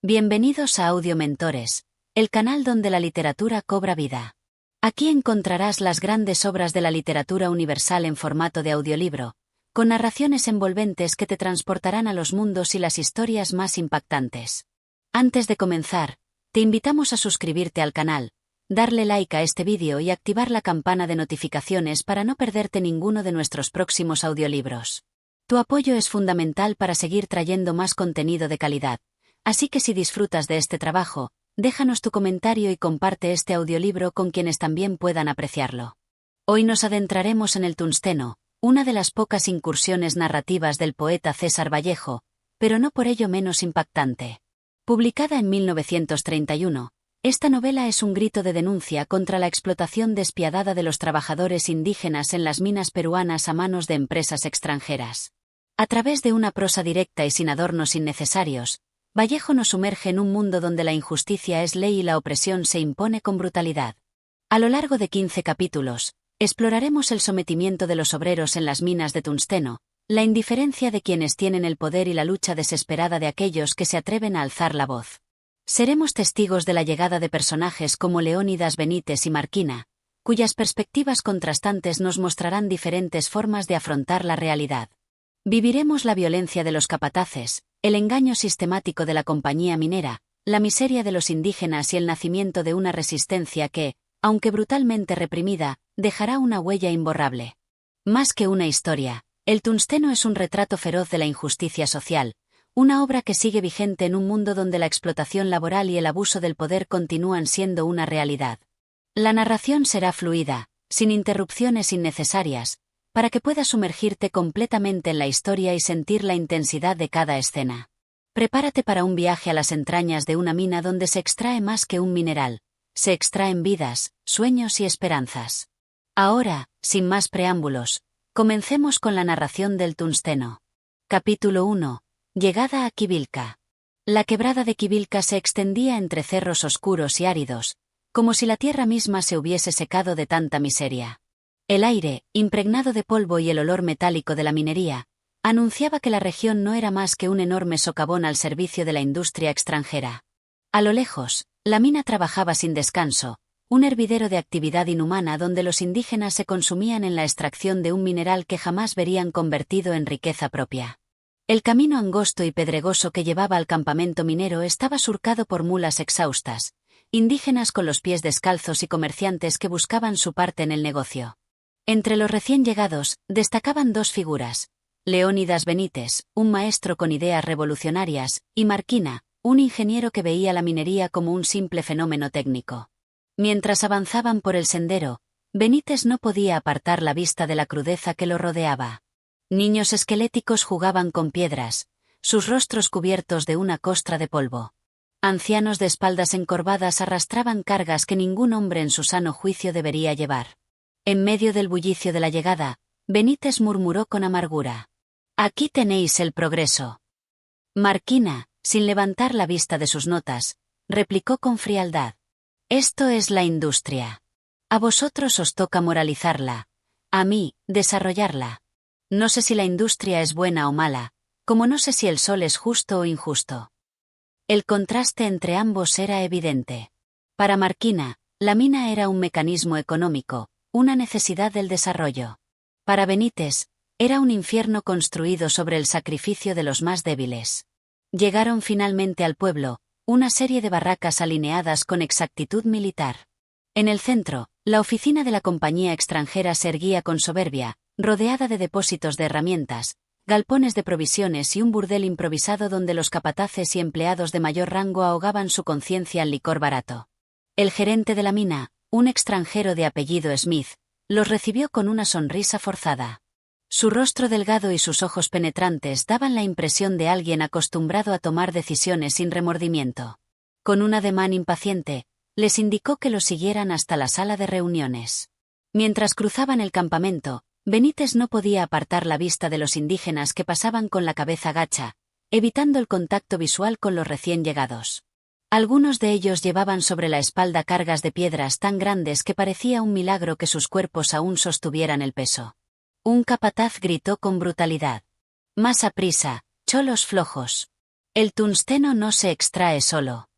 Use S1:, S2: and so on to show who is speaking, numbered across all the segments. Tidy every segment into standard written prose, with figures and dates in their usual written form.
S1: Bienvenidos a Audio Mentores, el canal donde la literatura cobra vida. Aquí encontrarás las grandes obras de la literatura universal en formato de audiolibro, con narraciones envolventes que te transportarán a los mundos y las historias más impactantes. Antes de comenzar, te invitamos a suscribirte al canal, darle like a este vídeo y activar la campana de notificaciones para no perderte ninguno de nuestros próximos audiolibros. Tu apoyo es fundamental para seguir trayendo más contenido de calidad. Así que si disfrutas de este trabajo, déjanos tu comentario y comparte este audiolibro con quienes también puedan apreciarlo. Hoy nos adentraremos en el tungsteno, una de las pocas incursiones narrativas del poeta César Vallejo, pero no por ello menos impactante. Publicada en 1931, esta novela es un grito de denuncia contra la explotación despiadada de los trabajadores indígenas en las minas peruanas a manos de empresas extranjeras. A través de una prosa directa y sin adornos innecesarios, Vallejo nos sumerge en un mundo donde la injusticia es ley y la opresión se impone con brutalidad. A lo largo de 15 capítulos, exploraremos el sometimiento de los obreros en las minas de tungsteno, la indiferencia de quienes tienen el poder y la lucha desesperada de aquellos que se atreven a alzar la voz. Seremos testigos de la llegada de personajes como Leónidas Benítez y Marquina, cuyas perspectivas contrastantes nos mostrarán diferentes formas de afrontar la realidad. Viviremos la violencia de los capataces, el engaño sistemático de la compañía minera, la miseria de los indígenas y el nacimiento de una resistencia que, aunque brutalmente reprimida, dejará una huella imborrable. Más que una historia, El tungsteno es un retrato feroz de la injusticia social, una obra que sigue vigente en un mundo donde la explotación laboral y el abuso del poder continúan siendo una realidad. La narración será fluida, sin interrupciones innecesarias, para que puedas sumergirte completamente en la historia y sentir la intensidad de cada escena. Prepárate para un viaje a las entrañas de una mina donde se extrae más que un mineral, se extraen vidas, sueños y esperanzas. Ahora, sin más preámbulos, comencemos con la narración del tungsteno. Capítulo 1. Llegada a Quivilca. La quebrada de Quivilca se extendía entre cerros oscuros y áridos, como si la tierra misma se hubiese secado de tanta miseria. El aire, impregnado de polvo y el olor metálico de la minería, anunciaba que la región no era más que un enorme socavón al servicio de la industria extranjera. A lo lejos, la mina trabajaba sin descanso, un hervidero de actividad inhumana donde los indígenas se consumían en la extracción de un mineral que jamás verían convertido en riqueza propia. El camino angosto y pedregoso que llevaba al campamento minero estaba surcado por mulas exhaustas, indígenas con los pies descalzos y comerciantes que buscaban su parte en el negocio. Entre los recién llegados, destacaban dos figuras: Leónidas Benítez, un maestro con ideas revolucionarias, y Marquina, un ingeniero que veía la minería como un simple fenómeno técnico. Mientras avanzaban por el sendero, Benítez no podía apartar la vista de la crudeza que lo rodeaba. Niños esqueléticos jugaban con piedras, sus rostros cubiertos de una costra de polvo. Ancianos de espaldas encorvadas arrastraban cargas que ningún hombre en su sano juicio debería llevar. En medio del bullicio de la llegada, Benítez murmuró con amargura: «Aquí tenéis el progreso». Marquina, sin levantar la vista de sus notas, replicó con frialdad: «Esto es la industria. A vosotros os toca moralizarla, a mí, desarrollarla. No sé si la industria es buena o mala, como no sé si el sol es justo o injusto». El contraste entre ambos era evidente. Para Marquina, la mina era un mecanismo económico, una necesidad del desarrollo. Para Benítez, era un infierno construido sobre el sacrificio de los más débiles. Llegaron finalmente al pueblo, una serie de barracas alineadas con exactitud militar. En el centro, la oficina de la compañía extranjera se erguía con soberbia, rodeada de depósitos de herramientas, galpones de provisiones y un burdel improvisado donde los capataces y empleados de mayor rango ahogaban su conciencia al licor barato. El gerente de la mina, un extranjero de apellido Smith, los recibió con una sonrisa forzada. Su rostro delgado y sus ojos penetrantes daban la impresión de alguien acostumbrado a tomar decisiones sin remordimiento. Con un ademán impaciente, les indicó que lo siguieran hasta la sala de reuniones. Mientras cruzaban el campamento, Benítez no podía apartar la vista de los indígenas que pasaban con la cabeza gacha, evitando el contacto visual con los recién llegados. Algunos de ellos llevaban sobre la espalda cargas de piedras tan grandes que parecía un milagro que sus cuerpos aún sostuvieran el peso. Un capataz gritó con brutalidad: «Más aprisa, cholos flojos». El tungsteno no se extrae solo.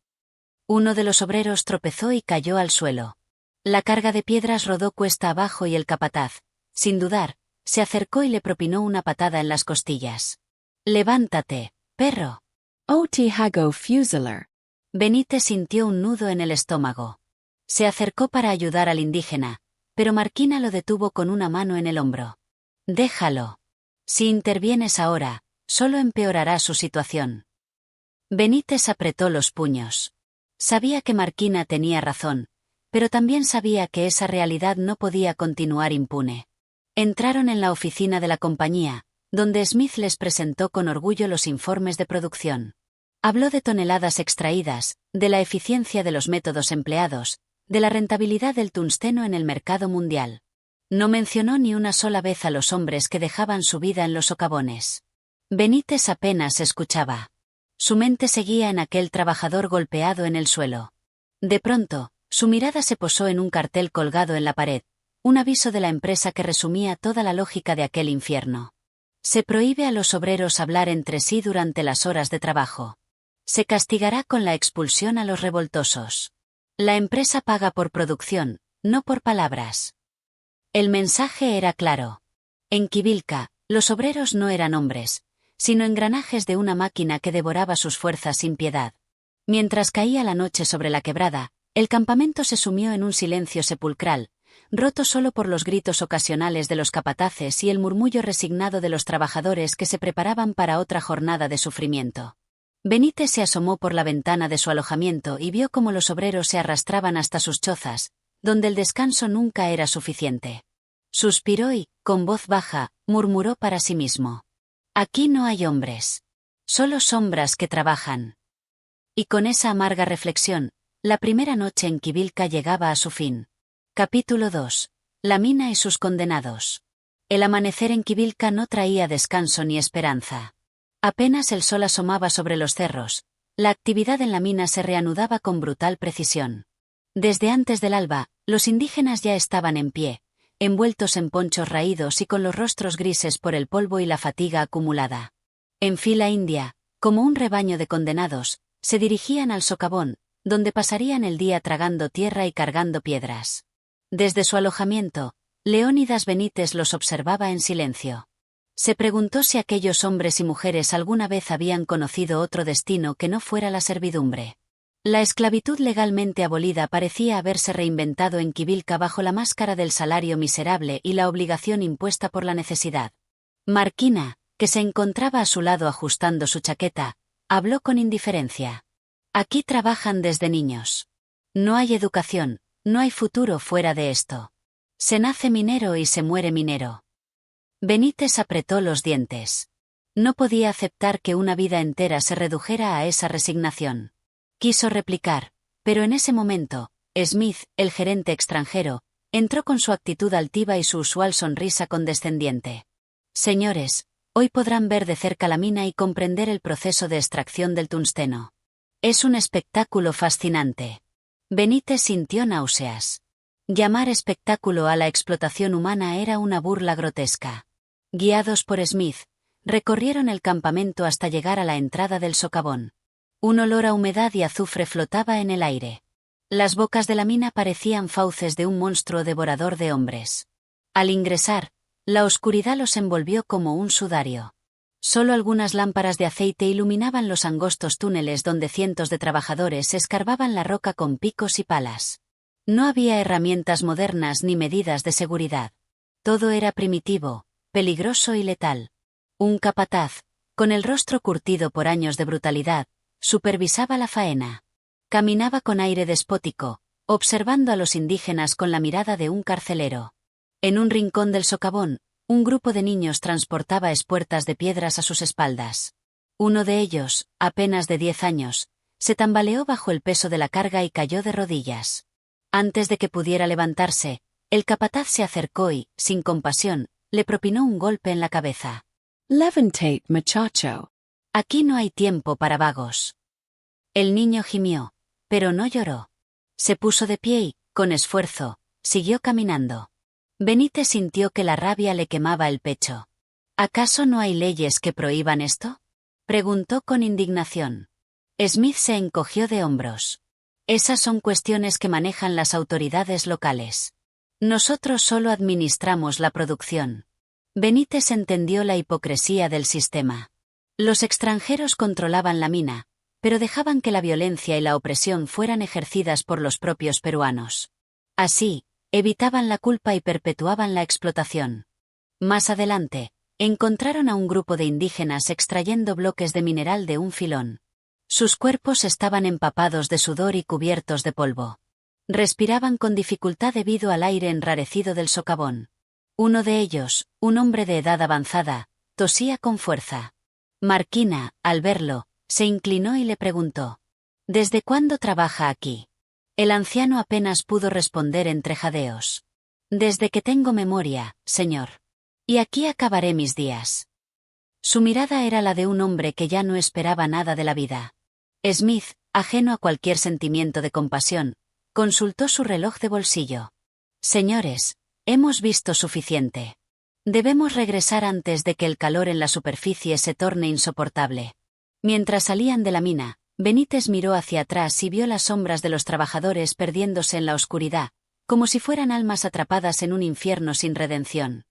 S1: Uno de los obreros tropezó y cayó al suelo. La carga de piedras rodó cuesta abajo y el capataz, sin dudar, se acercó y le propinó una patada en las costillas. «Levántate, perro».
S2: O te hago fusilar.
S1: Benítez sintió un nudo en el estómago. Se acercó para ayudar al indígena, pero Marquina lo detuvo con una mano en el hombro. «Déjalo. Si intervienes ahora, solo empeorará su situación». Benítez apretó los puños. Sabía que Marquina tenía razón, pero también sabía que esa realidad no podía continuar impune. Entraron en la oficina de la compañía, donde Smith les presentó con orgullo los informes de producción. Habló de toneladas extraídas, de la eficiencia de los métodos empleados, de la rentabilidad del tungsteno en el mercado mundial. No mencionó ni una sola vez a los hombres que dejaban su vida en los socavones. Benítez apenas escuchaba. Su mente seguía en aquel trabajador golpeado en el suelo. De pronto, su mirada se posó en un cartel colgado en la pared, un aviso de la empresa que resumía toda la lógica de aquel infierno. Se prohíbe a los obreros hablar entre sí durante las horas de trabajo. Se castigará con la expulsión a los revoltosos. La empresa paga por producción, no por palabras. El mensaje era claro. En Quivilca, los obreros no eran hombres, sino engranajes de una máquina que devoraba sus fuerzas sin piedad. Mientras caía la noche sobre la quebrada, el campamento se sumió en un silencio sepulcral, roto solo por los gritos ocasionales de los capataces y el murmullo resignado de los trabajadores que se preparaban para otra jornada de sufrimiento. Benítez se asomó por la ventana de su alojamiento y vio cómo los obreros se arrastraban hasta sus chozas, donde el descanso nunca era suficiente. Suspiró y, con voz baja, murmuró para sí mismo: «Aquí no hay hombres. Solo sombras que trabajan». Y con esa amarga reflexión, la primera noche en Quivilca llegaba a su fin. Capítulo 2. La mina y sus condenados. El amanecer en Quivilca no traía descanso ni esperanza. Apenas el sol asomaba sobre los cerros, la actividad en la mina se reanudaba con brutal precisión. Desde antes del alba, los indígenas ya estaban en pie, envueltos en ponchos raídos y con los rostros grises por el polvo y la fatiga acumulada. En fila india, como un rebaño de condenados, se dirigían al socavón, donde pasarían el día tragando tierra y cargando piedras. Desde su alojamiento, Leónidas Benítez los observaba en silencio. Se preguntó si aquellos hombres y mujeres alguna vez habían conocido otro destino que no fuera la servidumbre. La esclavitud legalmente abolida parecía haberse reinventado en Quivilca bajo la máscara del salario miserable y la obligación impuesta por la necesidad. Marquina, que se encontraba a su lado ajustando su chaqueta, habló con indiferencia. «Aquí trabajan desde niños. No hay educación, no hay futuro fuera de esto. Se nace minero y se muere minero». Benítez apretó los dientes. No podía aceptar que una vida entera se redujera a esa resignación. Quiso replicar, pero en ese momento, Smith, el gerente extranjero, entró con su actitud altiva y su usual sonrisa condescendiente. «Señores, hoy podrán ver de cerca la mina y comprender el proceso de extracción del tungsteno. Es un espectáculo fascinante». Benítez sintió náuseas. Llamar espectáculo a la explotación humana era una burla grotesca. Guiados por Smith, recorrieron el campamento hasta llegar a la entrada del socavón. Un olor a humedad y azufre flotaba en el aire. Las bocas de la mina parecían fauces de un monstruo devorador de hombres. Al ingresar, la oscuridad los envolvió como un sudario. Solo algunas lámparas de aceite iluminaban los angostos túneles donde cientos de trabajadores escarbaban la roca con picos y palas. No había herramientas modernas ni medidas de seguridad. Todo era primitivo, peligroso y letal. Un capataz, con el rostro curtido por años de brutalidad, supervisaba la faena. Caminaba con aire despótico, observando a los indígenas con la mirada de un carcelero. En un rincón del socavón, un grupo de niños transportaba espuertas de piedras a sus espaldas. Uno de ellos, apenas de 10 años, se tambaleó bajo el peso de la carga y cayó de rodillas. Antes de que pudiera levantarse, el capataz se acercó y, sin compasión, le propinó un golpe en la cabeza.
S2: «Levantate, muchacho».
S1: «Aquí no hay tiempo para vagos». El niño gimió, pero no lloró. Se puso de pie y, con esfuerzo, siguió caminando. Benítez sintió que la rabia le quemaba el pecho. ¿Acaso no hay leyes que prohíban esto? Preguntó con indignación. Smith se encogió de hombros. Esas son cuestiones que manejan las autoridades locales. Nosotros solo administramos la producción. Benítez entendió la hipocresía del sistema. Los extranjeros controlaban la mina, pero dejaban que la violencia y la opresión fueran ejercidas por los propios peruanos. Así, evitaban la culpa y perpetuaban la explotación. Más adelante, encontraron a un grupo de indígenas extrayendo bloques de mineral de un filón. Sus cuerpos estaban empapados de sudor y cubiertos de polvo. Respiraban con dificultad debido al aire enrarecido del socavón. Uno de ellos, un hombre de edad avanzada, tosía con fuerza. Marquina, al verlo, se inclinó y le preguntó: ¿Desde cuándo trabaja aquí? El anciano apenas pudo responder entre jadeos. Desde que tengo memoria, señor. Y aquí acabaré mis días. Su mirada era la de un hombre que ya no esperaba nada de la vida. Smith, ajeno a cualquier sentimiento de compasión, consultó su reloj de bolsillo. Señores, hemos visto suficiente. Debemos regresar antes de que el calor en la superficie se torne insoportable. Mientras salían de la mina, Benítez miró hacia atrás y vio las sombras de los trabajadores perdiéndose en la oscuridad, como si fueran almas atrapadas en un infierno sin redención.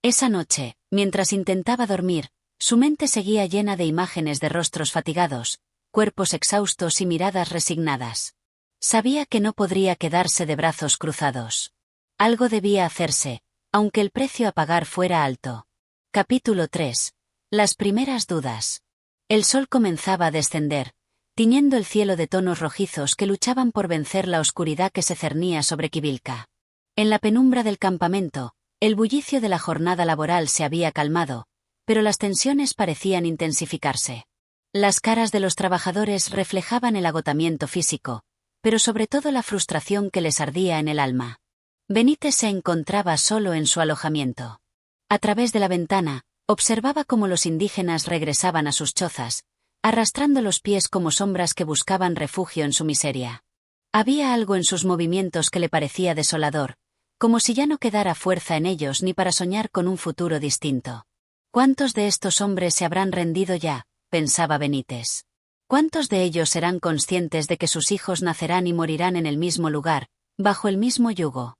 S1: Esa noche, mientras intentaba dormir, su mente seguía llena de imágenes de rostros fatigados, cuerpos exhaustos y miradas resignadas. Sabía que no podría quedarse de brazos cruzados. Algo debía hacerse, aunque el precio a pagar fuera alto. Capítulo 3. Las primeras dudas. El sol comenzaba a descender, tiñendo el cielo de tonos rojizos que luchaban por vencer la oscuridad que se cernía sobre Quivilca. En la penumbra del campamento, el bullicio de la jornada laboral se había calmado, pero las tensiones parecían intensificarse. Las caras de los trabajadores reflejaban el agotamiento físico, pero sobre todo la frustración que les ardía en el alma. Benítez se encontraba solo en su alojamiento. A través de la ventana, observaba cómo los indígenas regresaban a sus chozas, arrastrando los pies como sombras que buscaban refugio en su miseria. Había algo en sus movimientos que le parecía desolador, como si ya no quedara fuerza en ellos ni para soñar con un futuro distinto. ¿Cuántos de estos hombres se habrán rendido ya?, pensaba Benítez. ¿Cuántos de ellos serán conscientes de que sus hijos nacerán y morirán en el mismo lugar, bajo el mismo yugo?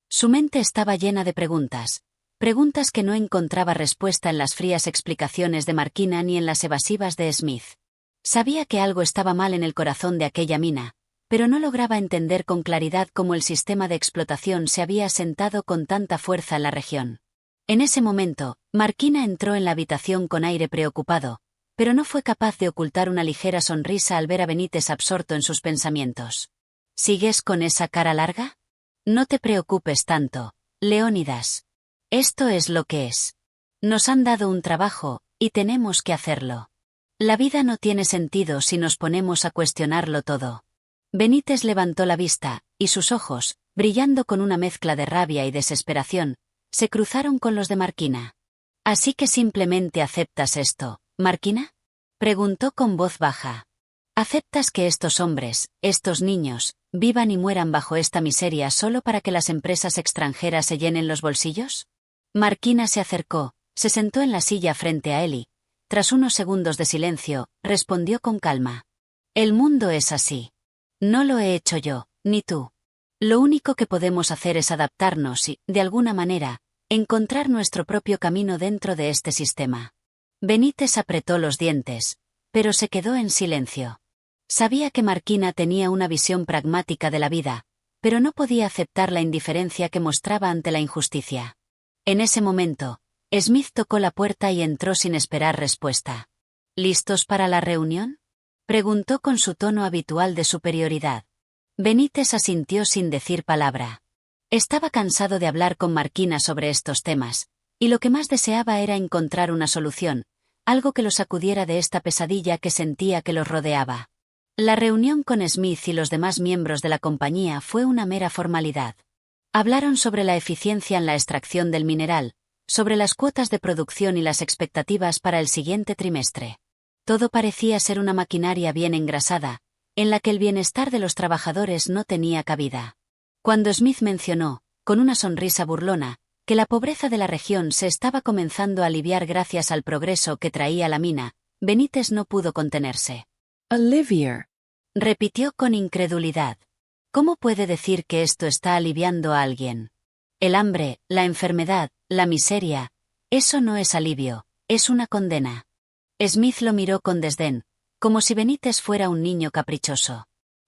S1: Su mente estaba llena de preguntas que no encontraba respuesta en las frías explicaciones de Marquina ni en las evasivas de Smith. Sabía que algo estaba mal en el corazón de aquella mina, pero no lograba entender con claridad cómo el sistema de explotación se había asentado con tanta fuerza en la región. En ese momento, Marquina entró en la habitación con aire preocupado, pero no fue capaz de ocultar una ligera sonrisa al ver a Benítez absorto en sus pensamientos. ¿Sigues con esa cara larga? No te preocupes tanto, Leónidas. Esto es lo que es. Nos han dado un trabajo, y tenemos que hacerlo. La vida no tiene sentido si nos ponemos a cuestionarlo todo. Benítez levantó la vista, y sus ojos, brillando con una mezcla de rabia y desesperación, se cruzaron con los de Marquina. ¿Así que simplemente aceptas esto, Marquina?, preguntó con voz baja. ¿Aceptas que estos hombres, estos niños, vivan y mueran bajo esta miseria solo para que las empresas extranjeras se llenen los bolsillos? Marquina se acercó, se sentó en la silla frente a él y, tras unos segundos de silencio, respondió con calma. El mundo es así. No lo he hecho yo, ni tú. Lo único que podemos hacer es adaptarnos y, de alguna manera, encontrar nuestro propio camino dentro de este sistema. Benítez apretó los dientes, pero se quedó en silencio. Sabía que Marquina tenía una visión pragmática de la vida, pero no podía aceptar la indiferencia que mostraba ante la injusticia. En ese momento, Smith tocó la puerta y entró sin esperar respuesta. ¿Listos para la reunión?, preguntó con su tono habitual de superioridad. Benítez asintió sin decir palabra. Estaba cansado de hablar con Marquina sobre estos temas, y lo que más deseaba era encontrar una solución, algo que lo sacudiera de esta pesadilla que sentía que los rodeaba. La reunión con Smith y los demás miembros de la compañía fue una mera formalidad. Hablaron sobre la eficiencia en la extracción del mineral, sobre las cuotas de producción y las expectativas para el siguiente trimestre. Todo parecía ser una maquinaria bien engrasada, en la que el bienestar de los trabajadores no tenía cabida. Cuando Smith mencionó, con una sonrisa burlona, que la pobreza de la región se estaba comenzando a aliviar gracias al progreso que traía la mina, Benítez no pudo contenerse.
S2: Olivier.
S1: Repitió con incredulidad. ¿Cómo puede decir que esto está aliviando a alguien? El hambre, la enfermedad, la miseria. Eso no es alivio, es una condena. Smith lo miró con desdén, como si Benítez fuera un niño caprichoso.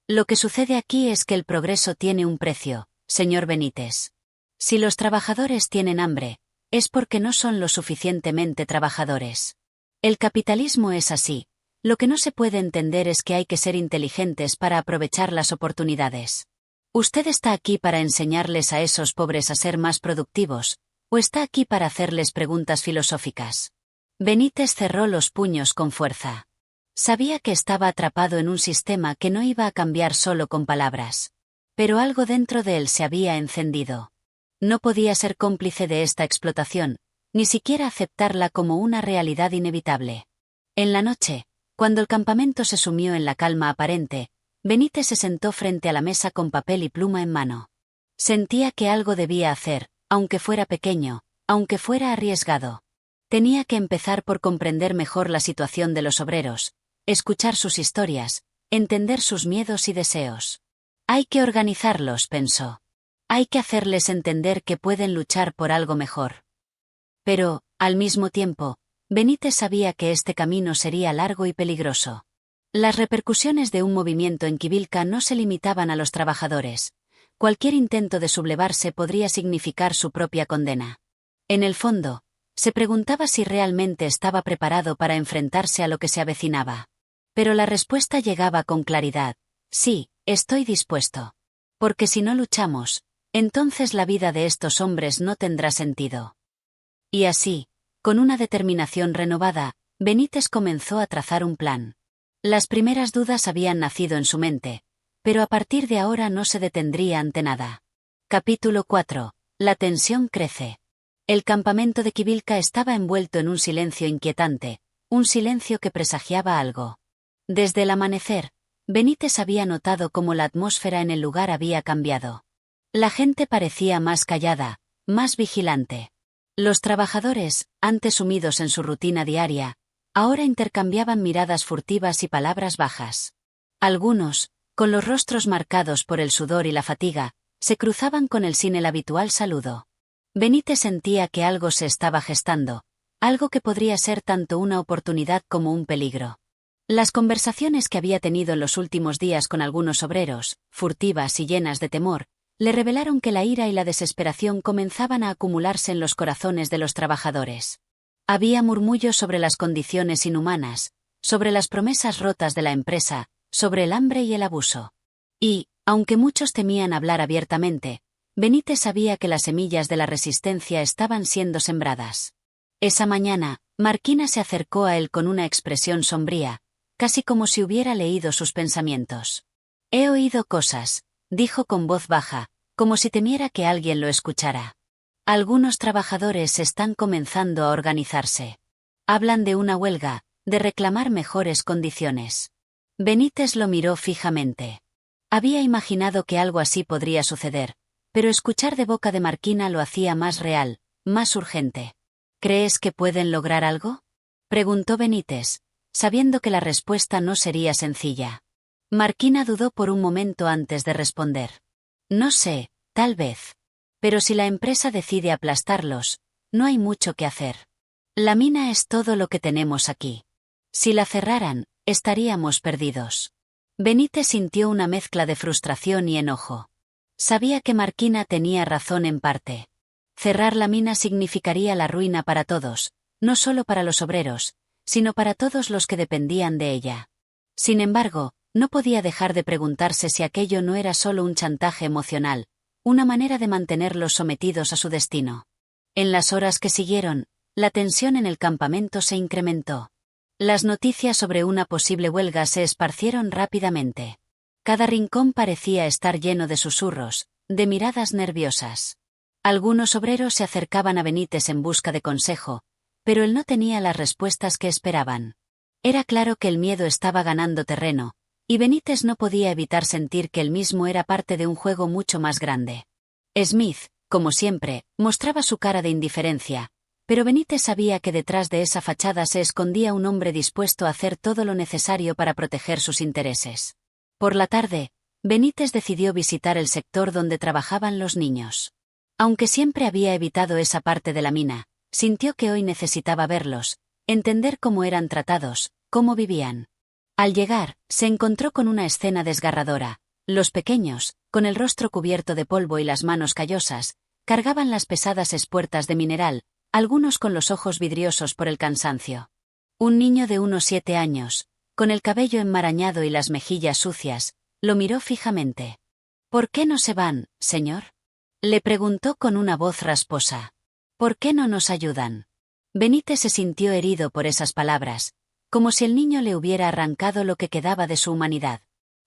S1: Lo que sucede aquí es que el progreso tiene un precio, señor Benítez. Si los trabajadores tienen hambre, es porque no son lo suficientemente trabajadores. El capitalismo es así. Lo que no se puede entender es que hay que ser inteligentes para aprovechar las oportunidades. ¿Usted está aquí para enseñarles a esos pobres a ser más productivos, o está aquí para hacerles preguntas filosóficas? Benítez cerró los puños con fuerza. Sabía que estaba atrapado en un sistema que no iba a cambiar solo con palabras. Pero algo dentro de él se había encendido. No podía ser cómplice de esta explotación, ni siquiera aceptarla como una realidad inevitable. En la noche, cuando el campamento se sumió en la calma aparente, Benítez se sentó frente a la mesa con papel y pluma en mano. Sentía que algo debía hacer, aunque fuera pequeño, aunque fuera arriesgado. Tenía que empezar por comprender mejor la situación de los obreros, escuchar sus historias, entender sus miedos y deseos. Hay que organizarlos, pensó. Hay que hacerles entender que pueden luchar por algo mejor. Pero, al mismo tiempo, Benítez sabía que este camino sería largo y peligroso. Las repercusiones de un movimiento en Quivilca no se limitaban a los trabajadores. Cualquier intento de sublevarse podría significar su propia condena. En el fondo, se preguntaba si realmente estaba preparado para enfrentarse a lo que se avecinaba. Pero la respuesta llegaba con claridad. Sí, estoy dispuesto. Porque si no luchamos, entonces la vida de estos hombres no tendrá sentido. Y así, con una determinación renovada, Benítez comenzó a trazar un plan. Las primeras dudas habían nacido en su mente, pero a partir de ahora no se detendría ante nada. Capítulo 4. La tensión crece. El campamento de Quivilca estaba envuelto en un silencio inquietante, un silencio que presagiaba algo. Desde el amanecer, Benítez había notado cómo la atmósfera en el lugar había cambiado. La gente parecía más callada, más vigilante. Los trabajadores, antes sumidos en su rutina diaria, ahora intercambiaban miradas furtivas y palabras bajas. Algunos, con los rostros marcados por el sudor y la fatiga, se cruzaban con él sin el habitual saludo. Benítez sentía que algo se estaba gestando, algo que podría ser tanto una oportunidad como un peligro. Las conversaciones que había tenido en los últimos días con algunos obreros, furtivas y llenas de temor, le revelaron que la ira y la desesperación comenzaban a acumularse en los corazones de los trabajadores. Había murmullos sobre las condiciones inhumanas, sobre las promesas rotas de la empresa, sobre el hambre y el abuso. Y, aunque muchos temían hablar abiertamente, Benítez sabía que las semillas de la resistencia estaban siendo sembradas. Esa mañana, Marquina se acercó a él con una expresión sombría, casi como si hubiera leído sus pensamientos. «He oído cosas», dijo con voz baja, como si temiera que alguien lo escuchara. Algunos trabajadores están comenzando a organizarse. Hablan de una huelga, de reclamar mejores condiciones. Benítez lo miró fijamente. Había imaginado que algo así podría suceder, pero escuchar de boca de Marquina lo hacía más real, más urgente. ¿Crees que pueden lograr algo?, preguntó Benítez, sabiendo que la respuesta no sería sencilla. Marquina dudó por un momento antes de responder. No sé, tal vez. Pero si la empresa decide aplastarlos, no hay mucho que hacer. La mina es todo lo que tenemos aquí. Si la cerraran, estaríamos perdidos. Benítez sintió una mezcla de frustración y enojo. Sabía que Marquina tenía razón en parte. Cerrar la mina significaría la ruina para todos, no solo para los obreros, sino para todos los que dependían de ella. Sin embargo, no podía dejar de preguntarse si aquello no era solo un chantaje emocional, una manera de mantenerlos sometidos a su destino. En las horas que siguieron, la tensión en el campamento se incrementó. Las noticias sobre una posible huelga se esparcieron rápidamente. Cada rincón parecía estar lleno de susurros, de miradas nerviosas. Algunos obreros se acercaban a Benítez en busca de consejo, pero él no tenía las respuestas que esperaban. Era claro que el miedo estaba ganando terreno, y Benítez no podía evitar sentir que él mismo era parte de un juego mucho más grande. Smith, como siempre, mostraba su cara de indiferencia, Pero Benítez sabía que detrás de esa fachada se escondía un hombre dispuesto a hacer todo lo necesario para proteger sus intereses. Por la tarde, Benítez decidió visitar el sector donde trabajaban los niños. Aunque siempre había evitado esa parte de la mina, sintió que hoy necesitaba verlos, entender cómo eran tratados, cómo vivían. Al llegar, se encontró con una escena desgarradora. Los pequeños, con el rostro cubierto de polvo y las manos callosas, cargaban las pesadas espuertas de mineral, algunos con los ojos vidriosos por el cansancio. Un niño de unos 7 años, con el cabello enmarañado y las mejillas sucias, lo miró fijamente. «¿Por qué no se van, señor?», le preguntó con una voz rasposa. «¿Por qué no nos ayudan?». Benítez se sintió herido por esas palabras, como si el niño le hubiera arrancado lo que quedaba de su humanidad.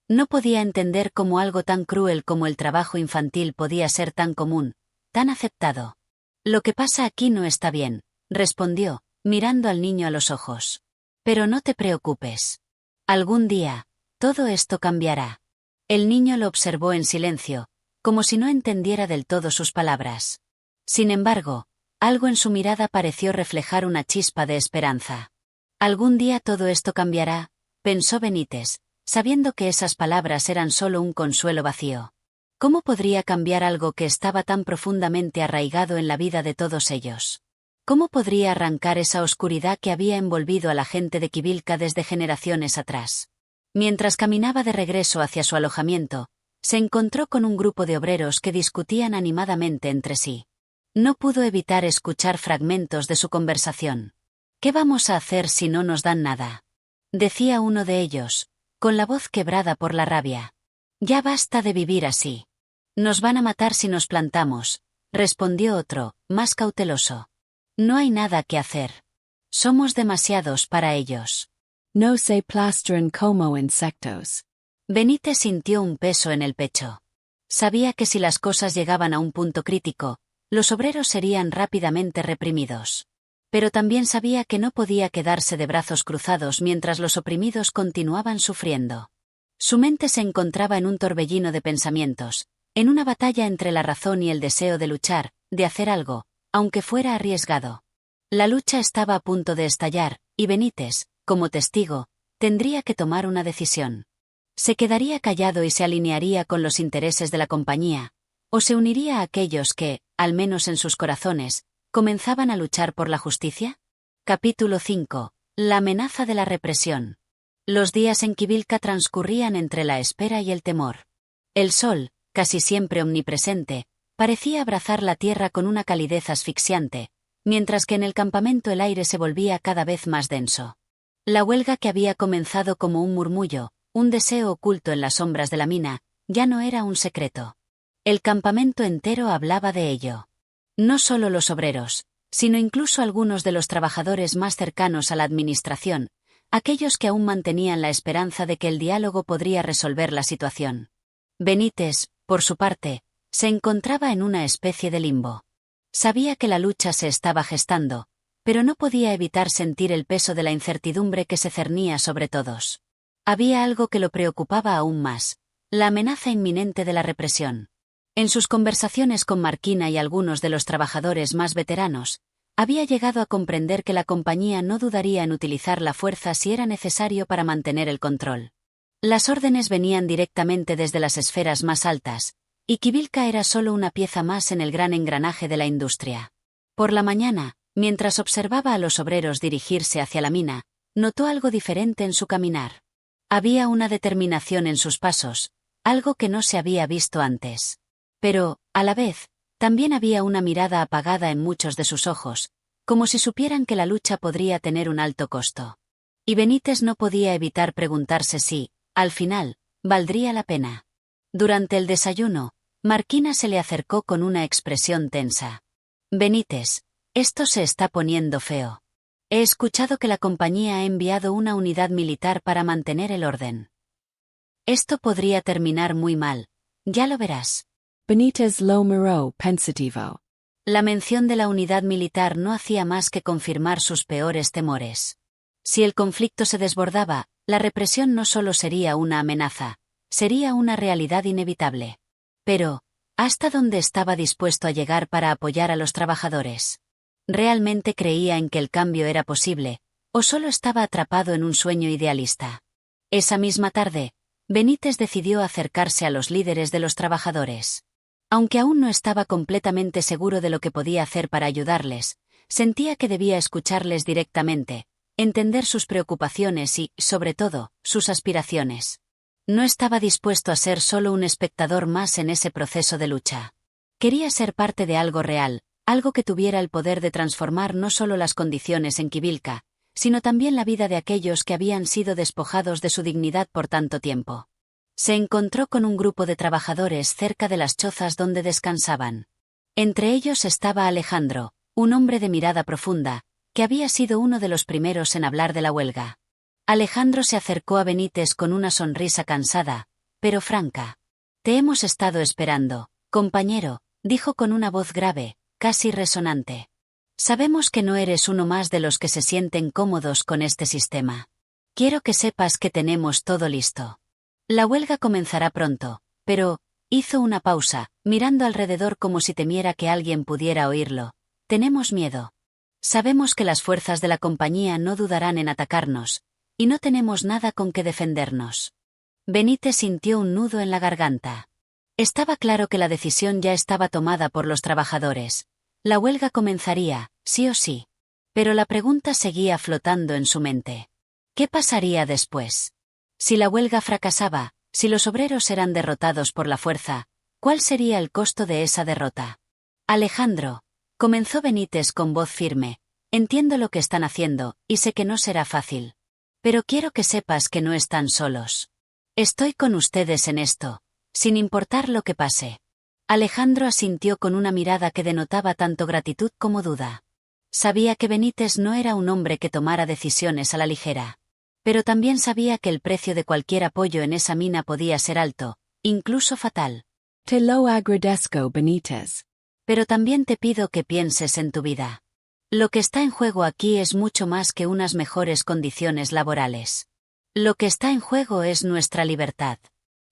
S1: No podía entender cómo algo tan cruel como el trabajo infantil podía ser tan común, tan aceptado. «Lo que pasa aquí no está bien», respondió, mirando al niño a los ojos. «Pero no te preocupes. Algún día, todo esto cambiará». El niño lo observó en silencio, como si no entendiera del todo sus palabras. Sin embargo, algo en su mirada pareció reflejar una chispa de esperanza. «Algún día todo esto cambiará», pensó Benítez, sabiendo que esas palabras eran solo un consuelo vacío. ¿Cómo podría cambiar algo que estaba tan profundamente arraigado en la vida de todos ellos? ¿Cómo podría arrancar esa oscuridad que había envolvido a la gente de Quivilca desde generaciones atrás? Mientras caminaba de regreso hacia su alojamiento, se encontró con un grupo de obreros que discutían animadamente entre sí. No pudo evitar escuchar fragmentos de su conversación. «¿Qué vamos a hacer si no nos dan nada?», decía uno de ellos, con la voz quebrada por la rabia. «Ya basta de vivir así. Nos van a matar si nos plantamos», respondió otro, más cauteloso. «No hay nada que hacer. Somos demasiados para ellos».
S2: No se plastran como insectos.
S1: Benítez sintió un peso en el pecho. Sabía que si las cosas llegaban a un punto crítico, los obreros serían rápidamente reprimidos. Pero también sabía que no podía quedarse de brazos cruzados mientras los oprimidos continuaban sufriendo. Su mente se encontraba en un torbellino de pensamientos, en una batalla entre la razón y el deseo de luchar, de hacer algo, aunque fuera arriesgado. La lucha estaba a punto de estallar, y Benítez, como testigo, tendría que tomar una decisión. ¿Se quedaría callado y se alinearía con los intereses de la compañía, o se uniría a aquellos que, al menos en sus corazones, comenzaban a luchar por la justicia? Capítulo 5. La amenaza de la represión. Los días en Quivilca transcurrían entre la espera y el temor. El sol, casi siempre omnipresente, parecía abrazar la tierra con una calidez asfixiante, mientras que en el campamento el aire se volvía cada vez más denso. La huelga que había comenzado como un murmullo, un deseo oculto en las sombras de la mina, ya no era un secreto. El campamento entero hablaba de ello. No solo los obreros, sino incluso algunos de los trabajadores más cercanos a la administración, aquellos que aún mantenían la esperanza de que el diálogo podría resolver la situación. Benítez, por su parte, se encontraba en una especie de limbo. Sabía que la lucha se estaba gestando, pero no podía evitar sentir el peso de la incertidumbre que se cernía sobre todos. Había algo que lo preocupaba aún más: la amenaza inminente de la represión. En sus conversaciones con Marquina y algunos de los trabajadores más veteranos, había llegado a comprender que la compañía no dudaría en utilizar la fuerza si era necesario para mantener el control. Las órdenes venían directamente desde las esferas más altas, y Quivilca era solo una pieza más en el gran engranaje de la industria. Por la mañana, mientras observaba a los obreros dirigirse hacia la mina, notó algo diferente en su caminar. Había una determinación en sus pasos, algo que no se había visto antes. Pero, a la vez, también había una mirada apagada en muchos de sus ojos, como si supieran que la lucha podría tener un alto costo. Y Benítez no podía evitar preguntarse si, al final, valdría la pena. Durante el desayuno, Marquina se le acercó con una expresión tensa. «Benítez, esto se está poniendo feo. He escuchado que la compañía ha enviado una unidad militar para mantener el orden. Esto podría terminar muy mal, ya lo verás».
S2: Benítez lo miró pensativo.
S1: La mención de la unidad militar no hacía más que confirmar sus peores temores. Si el conflicto se desbordaba, la represión no solo sería una amenaza, sería una realidad inevitable. Pero, ¿hasta dónde estaba dispuesto a llegar para apoyar a los trabajadores? ¿Realmente creía en que el cambio era posible, o solo estaba atrapado en un sueño idealista? Esa misma tarde, Benítez decidió acercarse a los líderes de los trabajadores. Aunque aún no estaba completamente seguro de lo que podía hacer para ayudarles, sentía que debía escucharles directamente, entender sus preocupaciones y, sobre todo, sus aspiraciones. No estaba dispuesto a ser solo un espectador más en ese proceso de lucha. Quería ser parte de algo real, algo que tuviera el poder de transformar no solo las condiciones en Quivilca, sino también la vida de aquellos que habían sido despojados de su dignidad por tanto tiempo. Se encontró con un grupo de trabajadores cerca de las chozas donde descansaban. Entre ellos estaba Alejandro, un hombre de mirada profunda, que había sido uno de los primeros en hablar de la huelga. Alejandro se acercó a Benítez con una sonrisa cansada, pero franca. «Te hemos estado esperando, compañero», dijo con una voz grave, casi resonante. «Sabemos que no eres uno más de los que se sienten cómodos con este sistema. Quiero que sepas que tenemos todo listo. La huelga comenzará pronto, pero», hizo una pausa, mirando alrededor como si temiera que alguien pudiera oírlo, «tenemos miedo. Sabemos que las fuerzas de la compañía no dudarán en atacarnos, y no tenemos nada con que defendernos». Benítez sintió un nudo en la garganta. Estaba claro que la decisión ya estaba tomada por los trabajadores. La huelga comenzaría, sí o sí. Pero la pregunta seguía flotando en su mente. ¿Qué pasaría después? Si la huelga fracasaba, si los obreros eran derrotados por la fuerza, ¿cuál sería el costo de esa derrota? «Alejandro», comenzó Benítez con voz firme, «entiendo lo que están haciendo, y sé que no será fácil. Pero quiero que sepas que no están solos. Estoy con ustedes en esto, sin importar lo que pase». Alejandro asintió con una mirada que denotaba tanto gratitud como duda. Sabía que Benítez no era un hombre que tomara decisiones a la ligera. Pero también sabía que el precio de cualquier apoyo en esa mina podía ser alto, incluso fatal.
S2: Te lo agradezco, Benítez.
S1: Pero también te pido que pienses en tu vida. Lo que está en juego aquí es mucho más que unas mejores condiciones laborales. Lo que está en juego es nuestra libertad.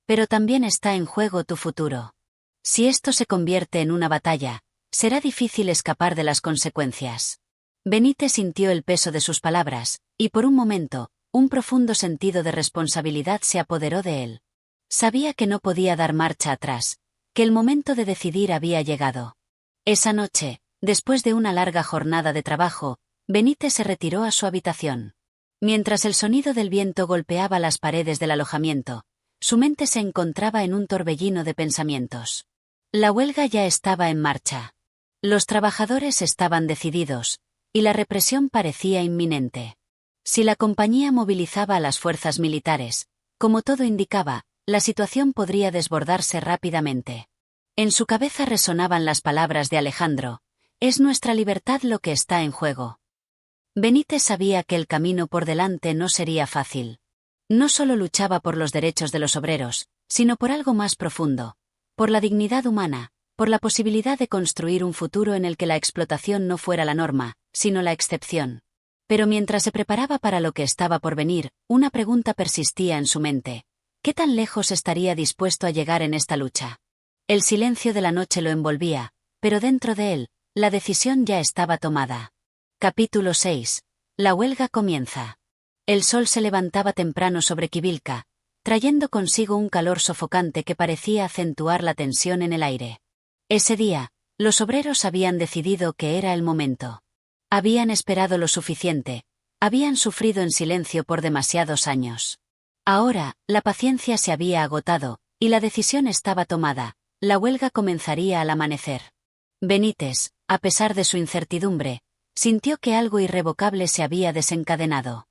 S1: Pero también está en juego tu futuro. Si esto se convierte en una batalla, será difícil escapar de las consecuencias. Benítez sintió el peso de sus palabras, y por un momento, un profundo sentido de responsabilidad se apoderó de él. Sabía que no podía dar marcha atrás, que el momento de decidir había llegado. Esa noche, después de una larga jornada de trabajo, Benítez se retiró a su habitación. Mientras el sonido del viento golpeaba las paredes del alojamiento, su mente se encontraba en un torbellino de pensamientos. La huelga ya estaba en marcha. Los trabajadores estaban decididos, y la represión parecía inminente. Si la compañía movilizaba a las fuerzas militares, como todo indicaba, la situación podría desbordarse rápidamente. En su cabeza resonaban las palabras de Alejandro: «Es nuestra libertad lo que está en juego». Benítez sabía que el camino por delante no sería fácil. No solo luchaba por los derechos de los obreros, sino por algo más profundo, por la dignidad humana, por la posibilidad de construir un futuro en el que la explotación no fuera la norma, sino la excepción. Pero mientras se preparaba para lo que estaba por venir, una pregunta persistía en su mente: ¿qué tan lejos estaría dispuesto a llegar en esta lucha? El silencio de la noche lo envolvía, pero dentro de él, la decisión ya estaba tomada. Capítulo 6. La huelga comienza. El sol se levantaba temprano sobre Quivilca, trayendo consigo un calor sofocante que parecía acentuar la tensión en el aire. Ese día, los obreros habían decidido que era el momento. Habían esperado lo suficiente, habían sufrido en silencio por demasiados años. Ahora, la paciencia se había agotado, y la decisión estaba tomada: la huelga comenzaría al amanecer. Benítez, a pesar de su incertidumbre, sintió que algo irrevocable se había desencadenado.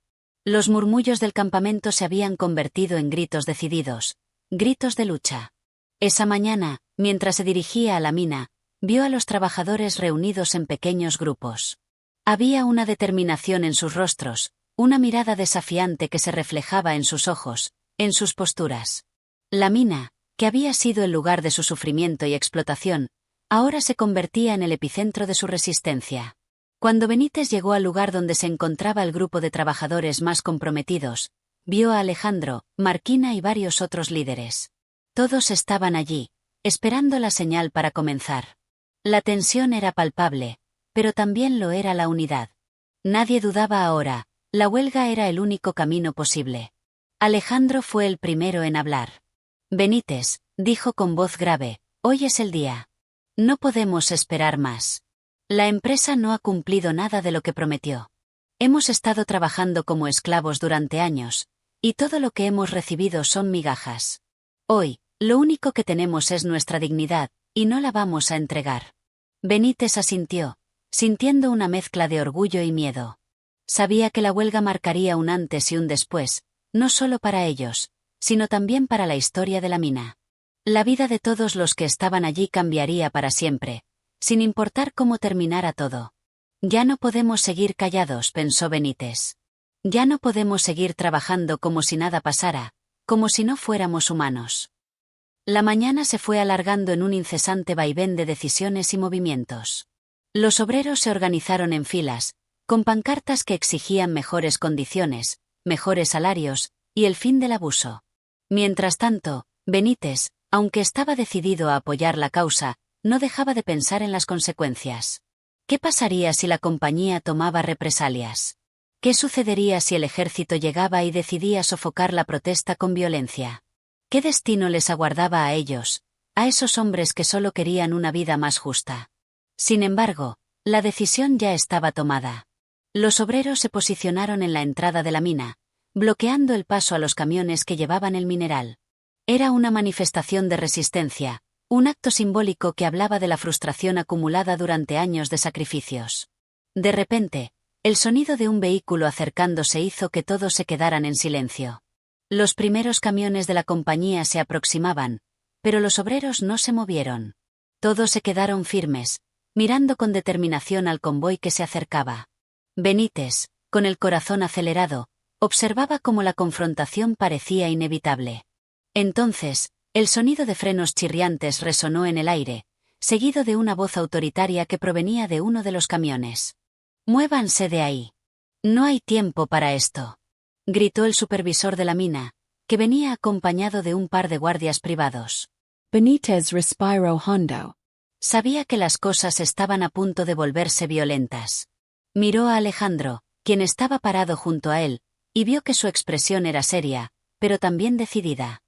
S1: Los murmullos del campamento se habían convertido en gritos decididos, gritos de lucha. Esa mañana, mientras se dirigía a la mina, vio a los trabajadores reunidos en pequeños grupos. Había una determinación en sus rostros, una mirada desafiante que se reflejaba en sus ojos, en sus posturas. La mina, que había sido el lugar de su sufrimiento y explotación, ahora se convertía en el epicentro de su resistencia. Cuando Benítez llegó al lugar donde se encontraba el grupo de trabajadores más comprometidos, vio a Alejandro, Marquina y varios otros líderes. Todos estaban allí, esperando la señal para comenzar. La tensión era palpable, pero también lo era la unidad. Nadie dudaba ahora, la huelga era el único camino posible. Alejandro fue el primero en hablar. Benítez, dijo con voz grave, hoy es el día. No podemos esperar más. La empresa no ha cumplido nada de lo que prometió. Hemos estado trabajando como esclavos durante años, y todo lo que hemos recibido son migajas. Hoy, lo único que tenemos es nuestra dignidad, y no la vamos a entregar. Benítez asintió, sintiendo una mezcla de orgullo y miedo. Sabía que la huelga marcaría un antes y un después, no solo para ellos, sino también para la historia de la mina. La vida de todos los que estaban allí cambiaría para siempre, sin importar cómo terminara todo. Ya no podemos seguir callados, pensó Benítez. Ya no podemos seguir trabajando como si nada pasara, como si no fuéramos humanos. La mañana se fue alargando en un incesante vaivén de decisiones y movimientos. Los obreros se organizaron en filas, con pancartas que exigían mejores condiciones, mejores salarios, y el fin del abuso. Mientras tanto, Benítez, aunque estaba decidido a apoyar la causa, no dejaba de pensar en las consecuencias. ¿Qué pasaría si la compañía tomaba represalias? ¿Qué sucedería si el ejército llegaba y decidía sofocar la protesta con violencia? ¿Qué destino les aguardaba a ellos, a esos hombres que solo querían una vida más justa? Sin embargo, la decisión ya estaba tomada. Los obreros se posicionaron en la entrada de la mina, bloqueando el paso a los camiones que llevaban el mineral. Era una manifestación de resistencia, un acto simbólico que hablaba de la frustración acumulada durante años de sacrificios. De repente, el sonido de un vehículo acercándose hizo que todos se quedaran en silencio. Los primeros camiones de la compañía se aproximaban, pero los obreros no se movieron. Todos se quedaron firmes, mirando con determinación al convoy que se acercaba. Benítez, con el corazón acelerado, observaba cómo la confrontación parecía inevitable. Entonces, el sonido de frenos chirriantes resonó en el aire, seguido de una voz autoritaria que provenía de uno de los camiones. «Muévanse de ahí. No hay tiempo para esto», gritó el supervisor de la mina, que venía acompañado de un par de guardias privados.
S2: Benítez respiró hondo.
S1: Sabía que las cosas estaban a punto de volverse violentas. Miró a Alejandro, quien estaba parado junto a él, y vio que su expresión era seria, pero también decidida.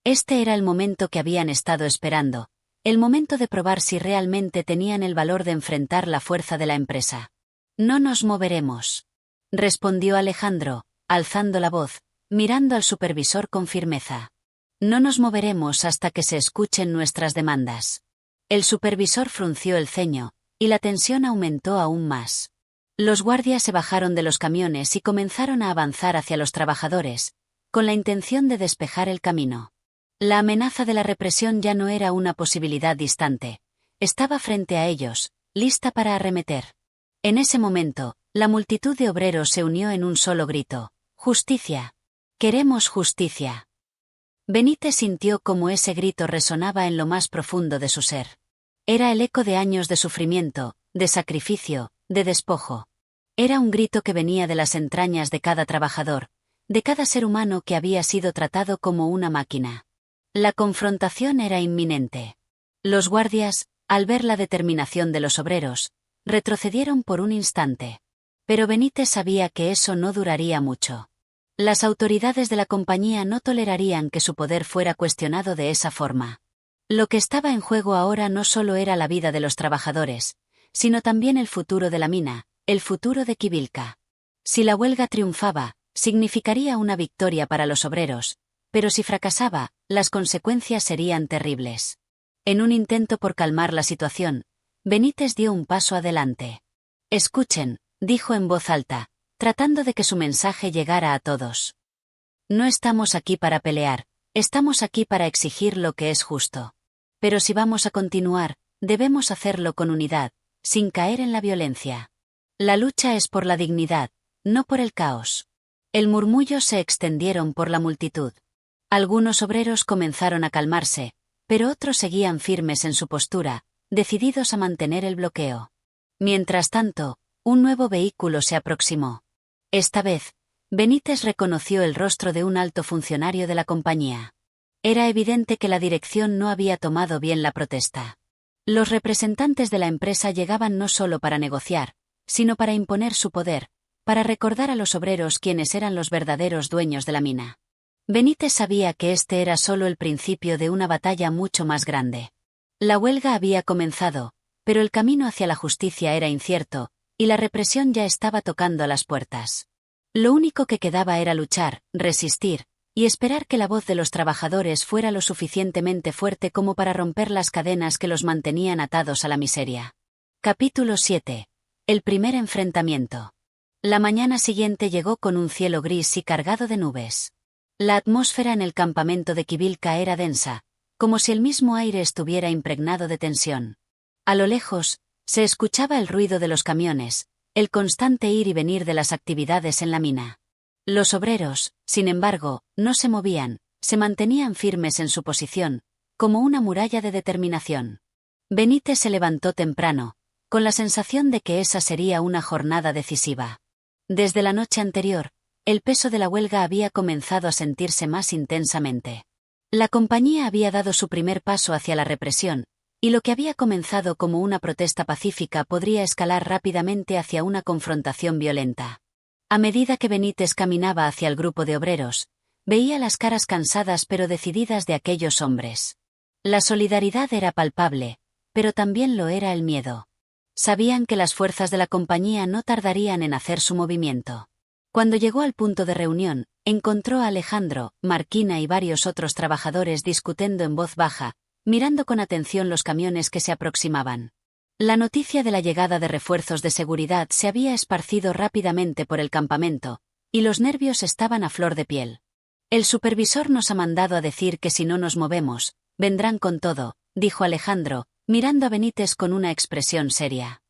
S1: Este era el momento que habían estado esperando, el momento de probar si realmente tenían el valor de enfrentar la fuerza de la empresa. «No nos moveremos», respondió Alejandro, alzando la voz, mirando al supervisor con firmeza. «No nos moveremos hasta que se escuchen nuestras demandas». El supervisor frunció el ceño, y la tensión aumentó aún más. Los guardias se bajaron de los camiones y comenzaron a avanzar hacia los trabajadores, con la intención de despejar el camino. La amenaza de la represión ya no era una posibilidad distante. Estaba frente a ellos, lista para arremeter. En ese momento, la multitud de obreros se unió en un solo grito: «¡Justicia! ¡Queremos justicia!». Benítez sintió cómo ese grito resonaba en lo más profundo de su ser. Era el eco de años de sufrimiento, de sacrificio, de despojo. Era un grito que venía de las entrañas de cada trabajador, de cada ser humano que había sido tratado como una máquina. La confrontación era inminente. Los guardias, al ver la determinación de los obreros, retrocedieron por un instante. Pero Benítez sabía que eso no duraría mucho. Las autoridades de la compañía no tolerarían que su poder fuera cuestionado de esa forma. Lo que estaba en juego ahora no solo era la vida de los trabajadores, sino también el futuro de la mina, el futuro de Quivilca. Si la huelga triunfaba, significaría una victoria para los obreros, pero si fracasaba, las consecuencias serían terribles. En un intento por calmar la situación, Benítez dio un paso adelante. «Escuchen», dijo en voz alta, tratando de que su mensaje llegara a todos. «No estamos aquí para pelear, estamos aquí para exigir lo que es justo. Pero si vamos a continuar, debemos hacerlo con unidad, sin caer en la violencia. La lucha es por la dignidad, no por el caos». El murmullo se extendieron por la multitud. Algunos obreros comenzaron a calmarse, pero otros seguían firmes en su postura, decididos a mantener el bloqueo. Mientras tanto, un nuevo vehículo se aproximó. Esta vez, Benítez reconoció el rostro de un alto funcionario de la compañía. Era evidente que la dirección no había tomado bien la protesta. Los representantes de la empresa llegaban no solo para negociar, sino para imponer su poder, para recordar a los obreros quiénes eran los verdaderos dueños de la mina. Benítez sabía que este era solo el principio de una batalla mucho más grande. La huelga había comenzado, pero el camino hacia la justicia era incierto, y la represión ya estaba tocando a las puertas. Lo único que quedaba era luchar, resistir, y esperar que la voz de los trabajadores fuera lo suficientemente fuerte como para romper las cadenas que los mantenían atados a la miseria. Capítulo 7. El primer enfrentamiento. La mañana siguiente llegó con un cielo gris y cargado de nubes. La atmósfera en el campamento de Quivilca era densa, como si el mismo aire estuviera impregnado de tensión. A lo lejos, se escuchaba el ruido de los camiones, el constante ir y venir de las actividades en la mina. Los obreros, sin embargo, no se movían, se mantenían firmes en su posición, como una muralla de determinación. Benítez se levantó temprano, con la sensación de que esa sería una jornada decisiva. Desde la noche anterior, el peso de la huelga había comenzado a sentirse más intensamente. La compañía había dado su primer paso hacia la represión, y lo que había comenzado como una protesta pacífica podría escalar rápidamente hacia una confrontación violenta. A medida que Benítez caminaba hacia el grupo de obreros, veía las caras cansadas pero decididas de aquellos hombres. La solidaridad era palpable, pero también lo era el miedo. Sabían que las fuerzas de la compañía no tardarían en hacer su movimiento. Cuando llegó al punto de reunión, encontró a Alejandro, Marquina y varios otros trabajadores discutiendo en voz baja, mirando con atención los camiones que se aproximaban. La noticia de la llegada de refuerzos de seguridad se había esparcido rápidamente por el campamento, y los nervios estaban a flor de piel. El supervisor nos ha mandado a decir que si no nos movemos, vendrán con todo, dijo Alejandro, mirando a Benítez con una expresión seria.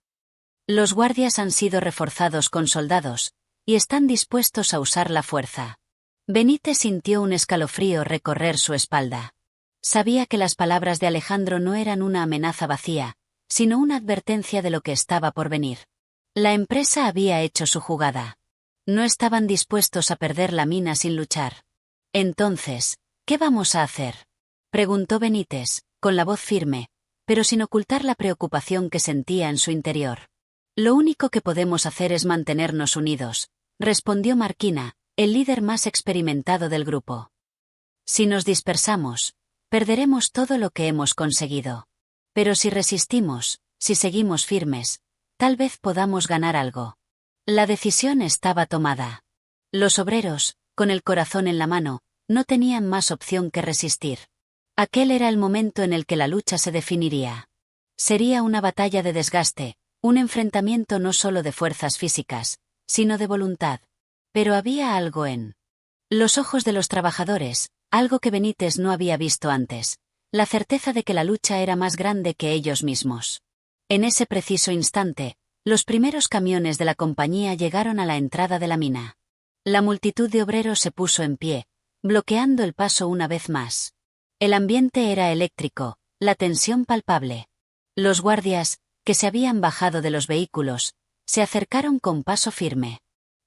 S1: Los guardias han sido reforzados con soldados, y están dispuestos a usar la fuerza. Benítez sintió un escalofrío recorrer su espalda. Sabía que las palabras de Alejandro no eran una amenaza vacía, sino una advertencia de lo que estaba por venir. La empresa había hecho su jugada. No estaban dispuestos a perder la mina sin luchar. Entonces, ¿qué vamos a hacer?, preguntó Benítez, con la voz firme, pero sin ocultar la preocupación que sentía en su interior. Lo único que podemos hacer es mantenernos unidos, respondió Marquina, el líder más experimentado del grupo. Si nos dispersamos, perderemos todo lo que hemos conseguido. Pero si resistimos, si seguimos firmes, tal vez podamos ganar algo. La decisión estaba tomada. Los obreros, con el corazón en la mano, no tenían más opción que resistir. Aquel era el momento en el que la lucha se definiría. Sería una batalla de desgaste, un enfrentamiento no solo de fuerzas físicas, sino de voluntad. Pero había algo en los ojos de los trabajadores, algo que Benítez no había visto antes, la certeza de que la lucha era más grande que ellos mismos. En ese preciso instante, los primeros camiones de la compañía llegaron a la entrada de la mina. La multitud de obreros se puso en pie, bloqueando el paso una vez más. El ambiente era eléctrico, la tensión palpable. Los guardias, que se habían bajado de los vehículos, se acercaron con paso firme.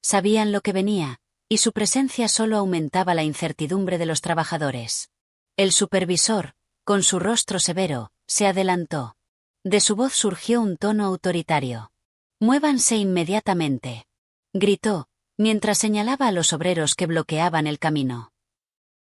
S1: Sabían lo que venía, y su presencia solo aumentaba la incertidumbre de los trabajadores. El supervisor, con su rostro severo, se adelantó. De su voz surgió un tono autoritario. «Muévanse inmediatamente», gritó, mientras señalaba a los obreros que bloqueaban el camino.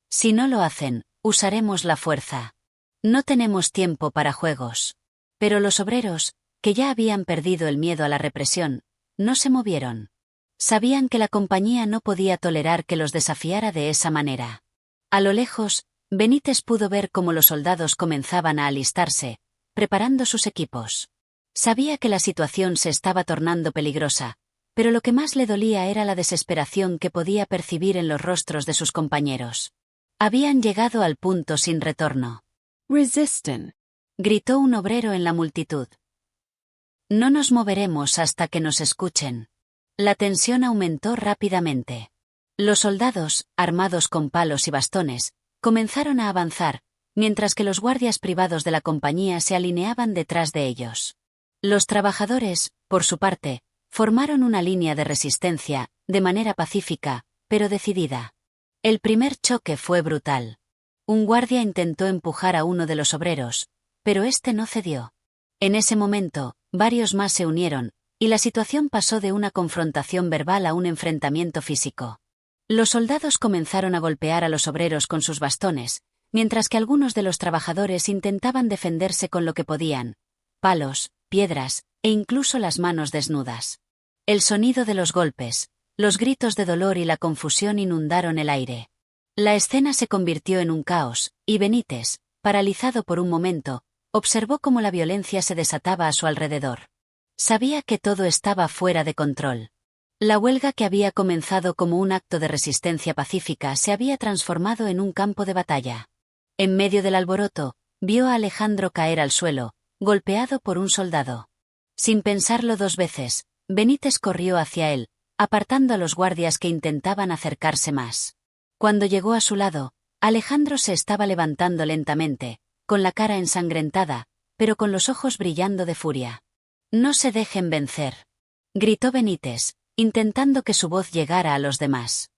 S1: «Si no lo hacen, usaremos la fuerza. No tenemos tiempo para juegos». Pero los obreros, que ya habían perdido el miedo a la represión, no se movieron. Sabían que la compañía no podía tolerar que los desafiara de esa manera. A lo lejos, Benítez pudo ver cómo los soldados comenzaban a alistarse, preparando sus equipos. Sabía que la situación se estaba tornando peligrosa, pero lo que más le dolía era la desesperación que podía percibir en los rostros de sus compañeros. Habían llegado al punto sin retorno.
S2: Resisten,
S1: gritó un obrero en la multitud. No nos moveremos hasta que nos escuchen. La tensión aumentó rápidamente. Los soldados, armados con palos y bastones, comenzaron a avanzar, mientras que los guardias privados de la compañía se alineaban detrás de ellos. Los trabajadores, por su parte, formaron una línea de resistencia, de manera pacífica, pero decidida. El primer choque fue brutal. Un guardia intentó empujar a uno de los obreros, pero este no cedió. En ese momento, varios más se unieron, y la situación pasó de una confrontación verbal a un enfrentamiento físico. Los soldados comenzaron a golpear a los obreros con sus bastones, mientras que algunos de los trabajadores intentaban defenderse con lo que podían: palos, piedras, e incluso las manos desnudas. El sonido de los golpes, los gritos de dolor y la confusión inundaron el aire. La escena se convirtió en un caos, y Benítez, paralizado por un momento, observó cómo la violencia se desataba a su alrededor. Sabía que todo estaba fuera de control. La huelga que había comenzado como un acto de resistencia pacífica se había transformado en un campo de batalla. En medio del alboroto, vio a Alejandro caer al suelo, golpeado por un soldado. Sin pensarlo dos veces, Benítez corrió hacia él, apartando a los guardias que intentaban acercarse más. Cuando llegó a su lado, Alejandro se estaba levantando lentamente, con la cara ensangrentada, pero con los ojos brillando de furia. «No se dejen vencer», gritó Benítez, intentando que su voz llegara a los demás.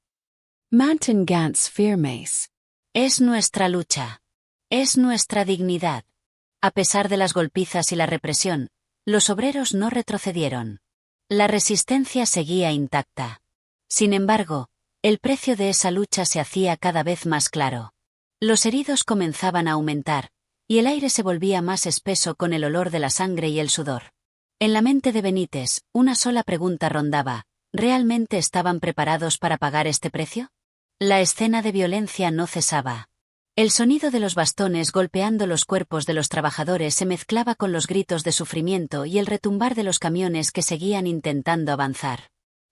S2: Manten ganz firmes.
S1: Es nuestra lucha. Es nuestra dignidad. A pesar de las golpizas y la represión, los obreros no retrocedieron. La resistencia seguía intacta. Sin embargo, el precio de esa lucha se hacía cada vez más claro. Los heridos comenzaban a aumentar, y el aire se volvía más espeso con el olor de la sangre y el sudor. En la mente de Benítez, una sola pregunta rondaba: ¿realmente estaban preparados para pagar este precio? La escena de violencia no cesaba. El sonido de los bastones golpeando los cuerpos de los trabajadores se mezclaba con los gritos de sufrimiento y el retumbar de los camiones que seguían intentando avanzar.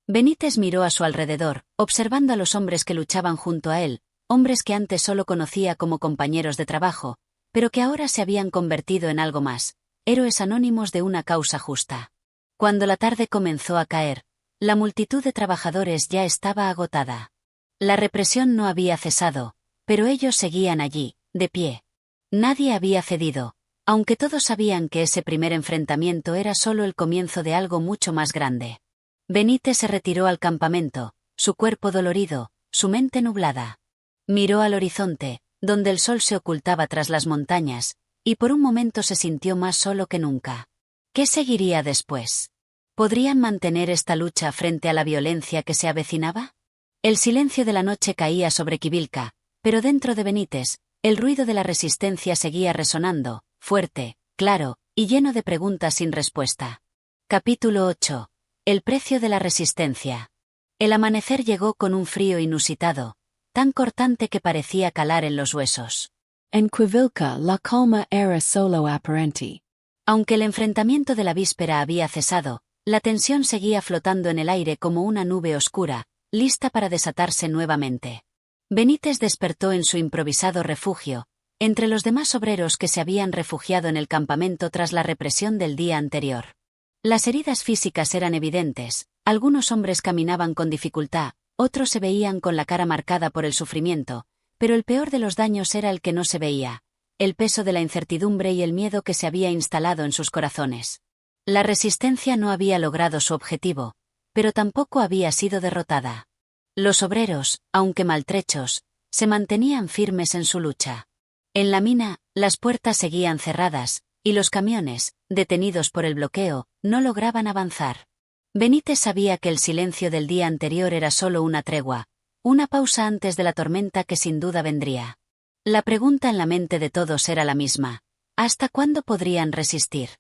S1: Benítez miró a su alrededor, observando a los hombres que luchaban junto a él, hombres que antes solo conocía como compañeros de trabajo, pero que ahora se habían convertido en algo más: héroes anónimos de una causa justa. Cuando la tarde comenzó a caer, la multitud de trabajadores ya estaba agotada. La represión no había cesado, pero ellos seguían allí, de pie. Nadie había cedido, aunque todos sabían que ese primer enfrentamiento era solo el comienzo de algo mucho más grande. Benítez se retiró al campamento, su cuerpo dolorido, su mente nublada. Miró al horizonte, donde el sol se ocultaba tras las montañas, y por un momento se sintió más solo que nunca. ¿Qué seguiría después? ¿Podrían mantener esta lucha frente a la violencia que se avecinaba? El silencio de la noche caía sobre Quivilca, pero dentro de Benítez, el ruido de la resistencia seguía resonando, fuerte, claro, y lleno de preguntas sin respuesta. Capítulo 8. El precio de la resistencia. El amanecer llegó con un frío inusitado, tan cortante que parecía calar en los huesos.
S2: En Quivilca la calma era solo apparente.
S1: Aunque el enfrentamiento de la víspera había cesado, la tensión seguía flotando en el aire como una nube oscura, lista para desatarse nuevamente. Benítez despertó en su improvisado refugio, entre los demás obreros que se habían refugiado en el campamento tras la represión del día anterior. Las heridas físicas eran evidentes, algunos hombres caminaban con dificultad, otros se veían con la cara marcada por el sufrimiento, pero el peor de los daños era el que no se veía: el peso de la incertidumbre y el miedo que se había instalado en sus corazones. La resistencia no había logrado su objetivo, pero tampoco había sido derrotada. Los obreros, aunque maltrechos, se mantenían firmes en su lucha. En la mina, las puertas seguían cerradas, y los camiones, detenidos por el bloqueo, no lograban avanzar. Benítez sabía que el silencio del día anterior era solo una tregua, una pausa antes de la tormenta que sin duda vendría. La pregunta en la mente de todos era la misma: ¿hasta cuándo podrían resistir?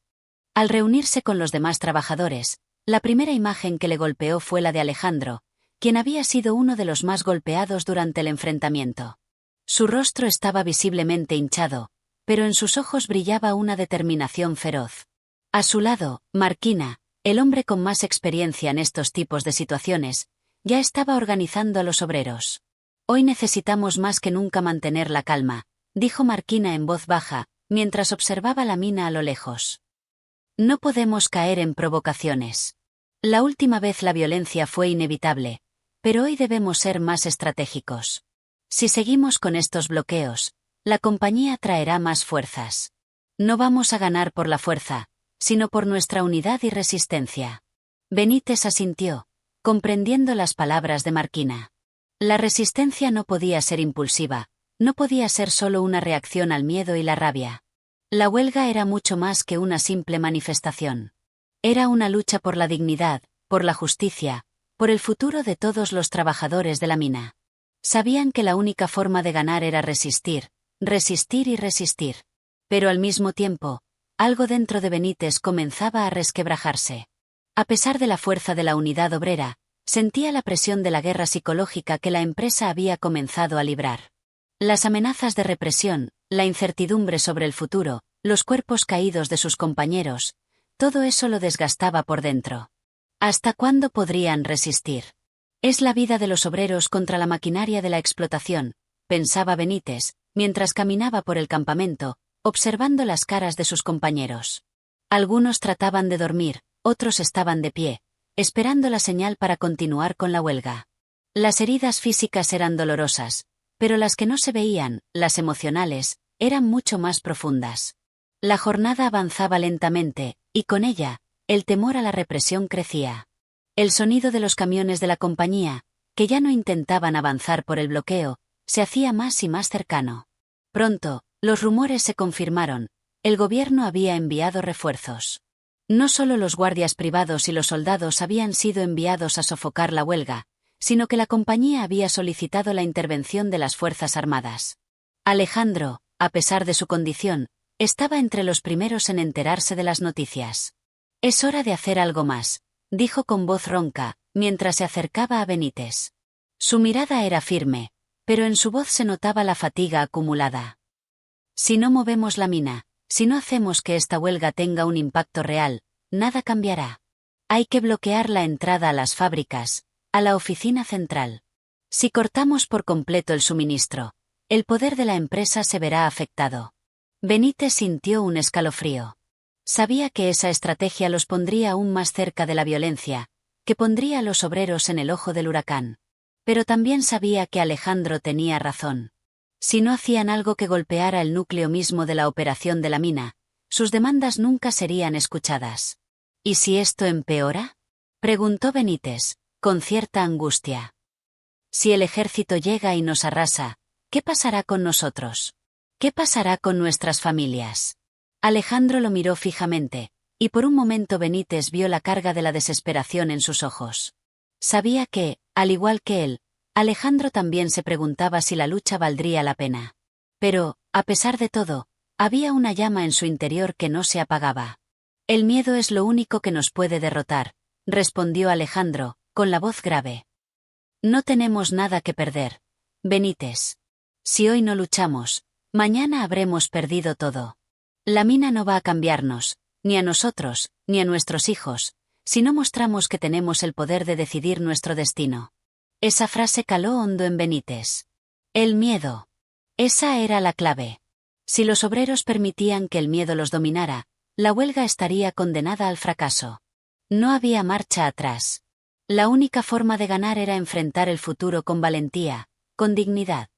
S1: Al reunirse con los demás trabajadores, la primera imagen que le golpeó fue la de Alejandro, quien había sido uno de los más golpeados durante el enfrentamiento. Su rostro estaba visiblemente hinchado, pero en sus ojos brillaba una determinación feroz. A su lado, Marquina, el hombre con más experiencia en estos tipos de situaciones, ya estaba organizando a los obreros. «Hoy necesitamos más que nunca mantener la calma», dijo Marquina en voz baja, mientras observaba la mina a lo lejos. «No podemos caer en provocaciones. La última vez la violencia fue inevitable, pero hoy debemos ser más estratégicos. Si seguimos con estos bloqueos, la compañía traerá más fuerzas. No vamos a ganar por la fuerza, sino por nuestra unidad y resistencia». Benítez asintió, comprendiendo las palabras de Marquina. La resistencia no podía ser impulsiva, no podía ser solo una reacción al miedo y la rabia. La huelga era mucho más que una simple manifestación. Era una lucha por la dignidad, por la justicia, por el futuro de todos los trabajadores de la mina. Sabían que la única forma de ganar era resistir, resistir y resistir. Pero al mismo tiempo, algo dentro de Benítez comenzaba a resquebrajarse. A pesar de la fuerza de la unidad obrera, sentía la presión de la guerra psicológica que la empresa había comenzado a librar. Las amenazas de represión, la incertidumbre sobre el futuro, los cuerpos caídos de sus compañeros, todo eso lo desgastaba por dentro. ¿Hasta cuándo podrían resistir? Es la vida de los obreros contra la maquinaria de la explotación, pensaba Benítez, mientras caminaba por el campamento, observando las caras de sus compañeros. Algunos trataban de dormir, otros estaban de pie, esperando la señal para continuar con la huelga. Las heridas físicas eran dolorosas, pero las que no se veían, las emocionales, eran mucho más profundas. La jornada avanzaba lentamente, y con ella, el temor a la represión crecía. El sonido de los camiones de la compañía, que ya no intentaban avanzar por el bloqueo, se hacía más y más cercano. Pronto, los rumores se confirmaron. El gobierno había enviado refuerzos. No solo los guardias privados y los soldados habían sido enviados a sofocar la huelga, sino que la compañía había solicitado la intervención de las Fuerzas Armadas. Alejandro, a pesar de su condición, estaba entre los primeros en enterarse de las noticias. «Es hora de hacer algo más», dijo con voz ronca, mientras se acercaba a Benítez. Su mirada era firme, pero en su voz se notaba la fatiga acumulada. «Si no movemos la mina, si no hacemos que esta huelga tenga un impacto real, nada cambiará. Hay que bloquear la entrada a las fábricas, a la oficina central. Si cortamos por completo el suministro, el poder de la empresa se verá afectado». Benítez sintió un escalofrío. Sabía que esa estrategia los pondría aún más cerca de la violencia, que pondría a los obreros en el ojo del huracán. Pero también sabía que Alejandro tenía razón. Si no hacían algo que golpeara el núcleo mismo de la operación de la mina, sus demandas nunca serían escuchadas. ¿Y si esto empeora?, preguntó Benítez, con cierta angustia. Si el ejército llega y nos arrasa, ¿qué pasará con nosotros? ¿Qué pasará con nuestras familias? Alejandro lo miró fijamente, y por un momento Benítez vio la carga de la desesperación en sus ojos. Sabía que, al igual que él, Alejandro también se preguntaba si la lucha valdría la pena. Pero, a pesar de todo, había una llama en su interior que no se apagaba. «El miedo es lo único que nos puede derrotar», respondió Alejandro, con la voz grave. «No tenemos nada que perder, Benítez. Si hoy no luchamos, mañana habremos perdido todo. La mina no va a cambiarnos, ni a nosotros, ni a nuestros hijos, si no mostramos que tenemos el poder de decidir nuestro destino». Esa frase caló hondo en Benítez. El miedo. Esa era la clave. Si los obreros permitían que el miedo los dominara, la huelga estaría condenada al fracaso. No había marcha atrás. La única forma de ganar era enfrentar el futuro con valentía, con dignidad.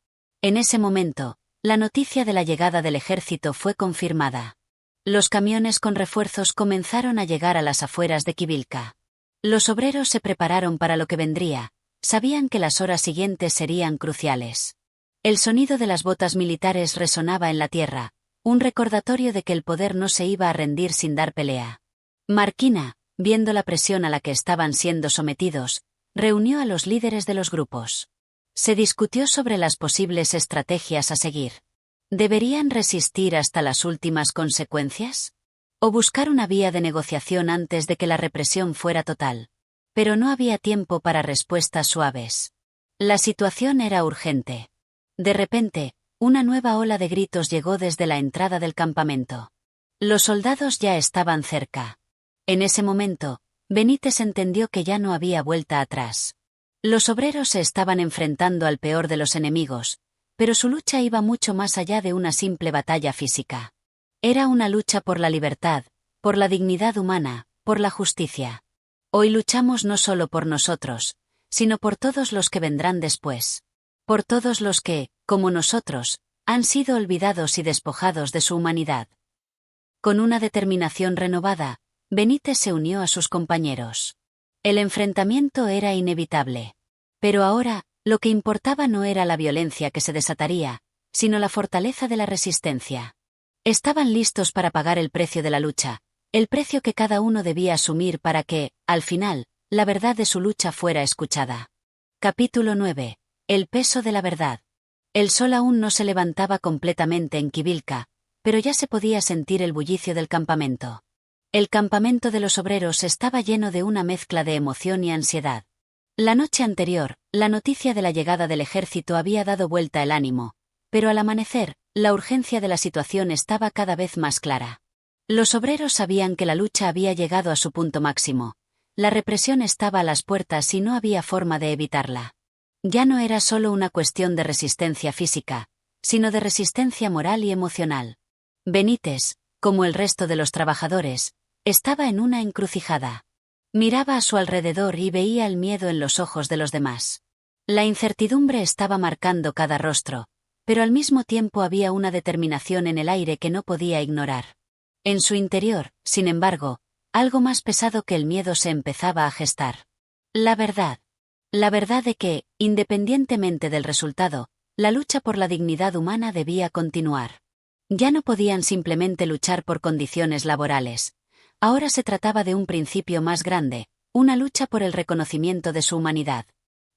S1: En ese momento, la noticia de la llegada del ejército fue confirmada. Los camiones con refuerzos comenzaron a llegar a las afueras de Quivilca. Los obreros se prepararon para lo que vendría, sabían que las horas siguientes serían cruciales. El sonido de las botas militares resonaba en la tierra, un recordatorio de que el poder no se iba a rendir sin dar pelea. Marquina, viendo la presión a la que estaban siendo sometidos, reunió a los líderes de los grupos. Se discutió sobre las posibles estrategias a seguir. ¿Deberían resistir hasta las últimas consecuencias? ¿O buscar una vía de negociación antes de que la represión fuera total? Pero no había tiempo para respuestas suaves. La situación era urgente. De repente, una nueva ola de gritos llegó desde la entrada del campamento. Los soldados ya estaban cerca. En ese momento, Benítez entendió que ya no había vuelta atrás. Los obreros se estaban enfrentando al peor de los enemigos, pero su lucha iba mucho más allá de una simple batalla física. Era una lucha por la libertad, por la dignidad humana, por la justicia. Hoy luchamos no solo por nosotros, sino por todos los que vendrán después. Por todos los que, como nosotros, han sido olvidados y despojados de su humanidad. Con una determinación renovada, Benítez se unió a sus compañeros. El enfrentamiento era inevitable. Pero ahora, lo que importaba no era la violencia que se desataría, sino la fortaleza de la resistencia. Estaban listos para pagar el precio de la lucha, el precio que cada uno debía asumir para que, al final, la verdad de su lucha fuera escuchada. Capítulo 9. El peso de la verdad. El sol aún no se levantaba completamente en Kivilca, pero ya se podía sentir el bullicio del campamento. El campamento de los obreros estaba lleno de una mezcla de emoción y ansiedad. La noche anterior, la noticia de la llegada del ejército había dado vuelta el ánimo, pero al amanecer, la urgencia de la situación estaba cada vez más clara. Los obreros sabían que la lucha había llegado a su punto máximo. La represión estaba a las puertas y no había forma de evitarla. Ya no era solo una cuestión de resistencia física, sino de resistencia moral y emocional. Benítez, como el resto de los trabajadores, estaba en una encrucijada. Miraba a su alrededor y veía el miedo en los ojos de los demás. La incertidumbre estaba marcando cada rostro, pero al mismo tiempo había una determinación en el aire que no podía ignorar. En su interior, sin embargo, algo más pesado que el miedo se empezaba a gestar. La verdad. La verdad de que, independientemente del resultado, la lucha por la dignidad humana debía continuar. Ya no podían simplemente luchar por condiciones laborales. Ahora se trataba de un principio más grande, una lucha por el reconocimiento de su humanidad.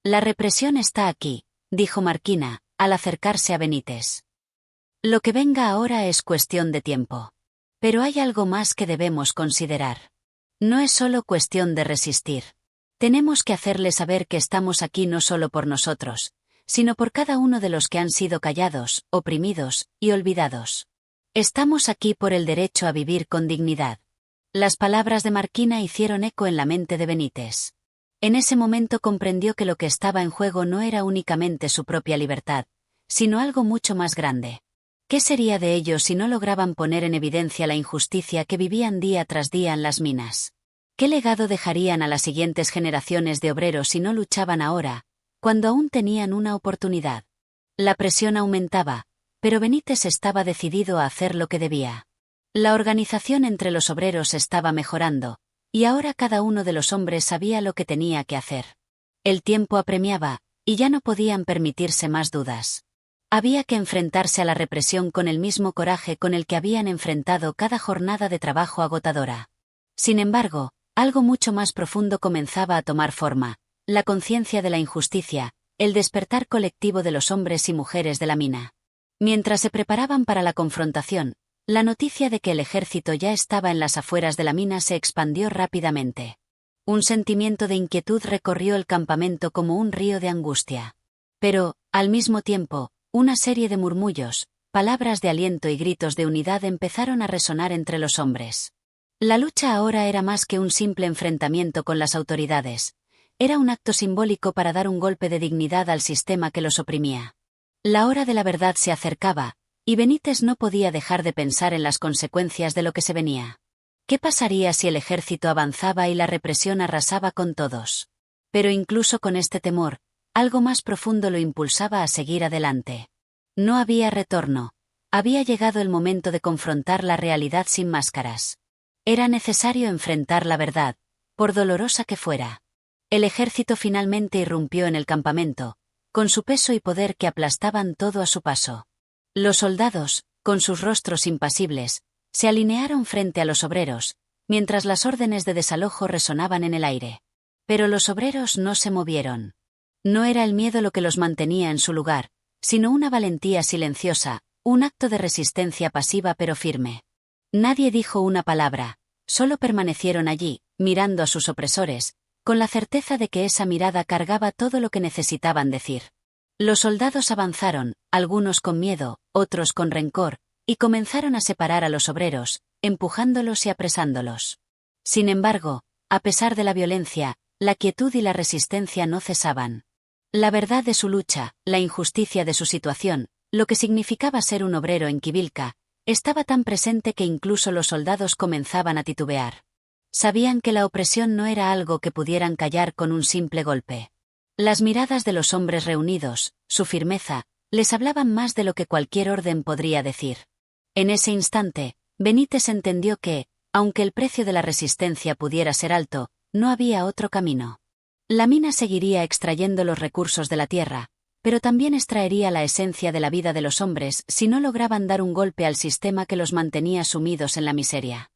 S1: La represión está aquí, dijo Marquina, al acercarse a Benítez. Lo que venga ahora es cuestión de tiempo. Pero hay algo más que debemos considerar. No es solo cuestión de resistir. Tenemos que hacerle saber que estamos aquí no solo por nosotros, sino por cada uno de los que han sido callados, oprimidos y olvidados. Estamos aquí por el derecho a vivir con dignidad. Las palabras de Marquina hicieron eco en la mente de Benítez. En ese momento comprendió que lo que estaba en juego no era únicamente su propia libertad, sino algo mucho más grande. ¿Qué sería de ellos si no lograban poner en evidencia la injusticia que vivían día tras día en las minas? ¿Qué legado dejarían a las siguientes generaciones de obreros si no luchaban ahora, cuando aún tenían una oportunidad? La presión aumentaba, pero Benítez estaba decidido a hacer lo que debía. La organización entre los obreros estaba mejorando, y ahora cada uno de los hombres sabía lo que tenía que hacer. El tiempo apremiaba, y ya no podían permitirse más dudas. Había que enfrentarse a la represión con el mismo coraje con el que habían enfrentado cada jornada de trabajo agotadora. Sin embargo, algo mucho más profundo comenzaba a tomar forma, la conciencia de la injusticia, el despertar colectivo de los hombres y mujeres de la mina. Mientras se preparaban para la confrontación, la noticia de que el ejército ya estaba en las afueras de la mina se expandió rápidamente. Un sentimiento de inquietud recorrió el campamento como un río de angustia. Pero, al mismo tiempo, una serie de murmullos, palabras de aliento y gritos de unidad empezaron a resonar entre los hombres. La lucha ahora era más que un simple enfrentamiento con las autoridades. Era un acto simbólico para dar un golpe de dignidad al sistema que los oprimía. La hora de la verdad se acercaba, y Benítez no podía dejar de pensar en las consecuencias de lo que se venía. ¿Qué pasaría si el ejército avanzaba y la represión arrasaba con todos? Pero incluso con este temor, algo más profundo lo impulsaba a seguir adelante. No había retorno. Había llegado el momento de confrontar la realidad sin máscaras. Era necesario enfrentar la verdad, por dolorosa que fuera. El ejército finalmente irrumpió en el campamento, con su peso y poder que aplastaban todo a su paso. Los soldados, con sus rostros impasibles, se alinearon frente a los obreros, mientras las órdenes de desalojo resonaban en el aire. Pero los obreros no se movieron. No era el miedo lo que los mantenía en su lugar, sino una valentía silenciosa, un acto de resistencia pasiva pero firme. Nadie dijo una palabra, solo permanecieron allí, mirando a sus opresores, con la certeza de que esa mirada cargaba todo lo que necesitaban decir. Los soldados avanzaron, algunos con miedo, otros con rencor, y comenzaron a separar a los obreros, empujándolos y apresándolos. Sin embargo, a pesar de la violencia, la quietud y la resistencia no cesaban. La verdad de su lucha, la injusticia de su situación, lo que significaba ser un obrero en Kivilca, estaba tan presente que incluso los soldados comenzaban a titubear. Sabían que la opresión no era algo que pudieran callar con un simple golpe. Las miradas de los hombres reunidos, su firmeza, les hablaban más de lo que cualquier orden podría decir. En ese instante, Benítez entendió que, aunque el precio de la resistencia pudiera ser alto, no había otro camino. La mina seguiría extrayendo los recursos de la tierra, pero también extraería la esencia de la vida de los hombres si no lograban dar un golpe al sistema que los mantenía sumidos en la miseria.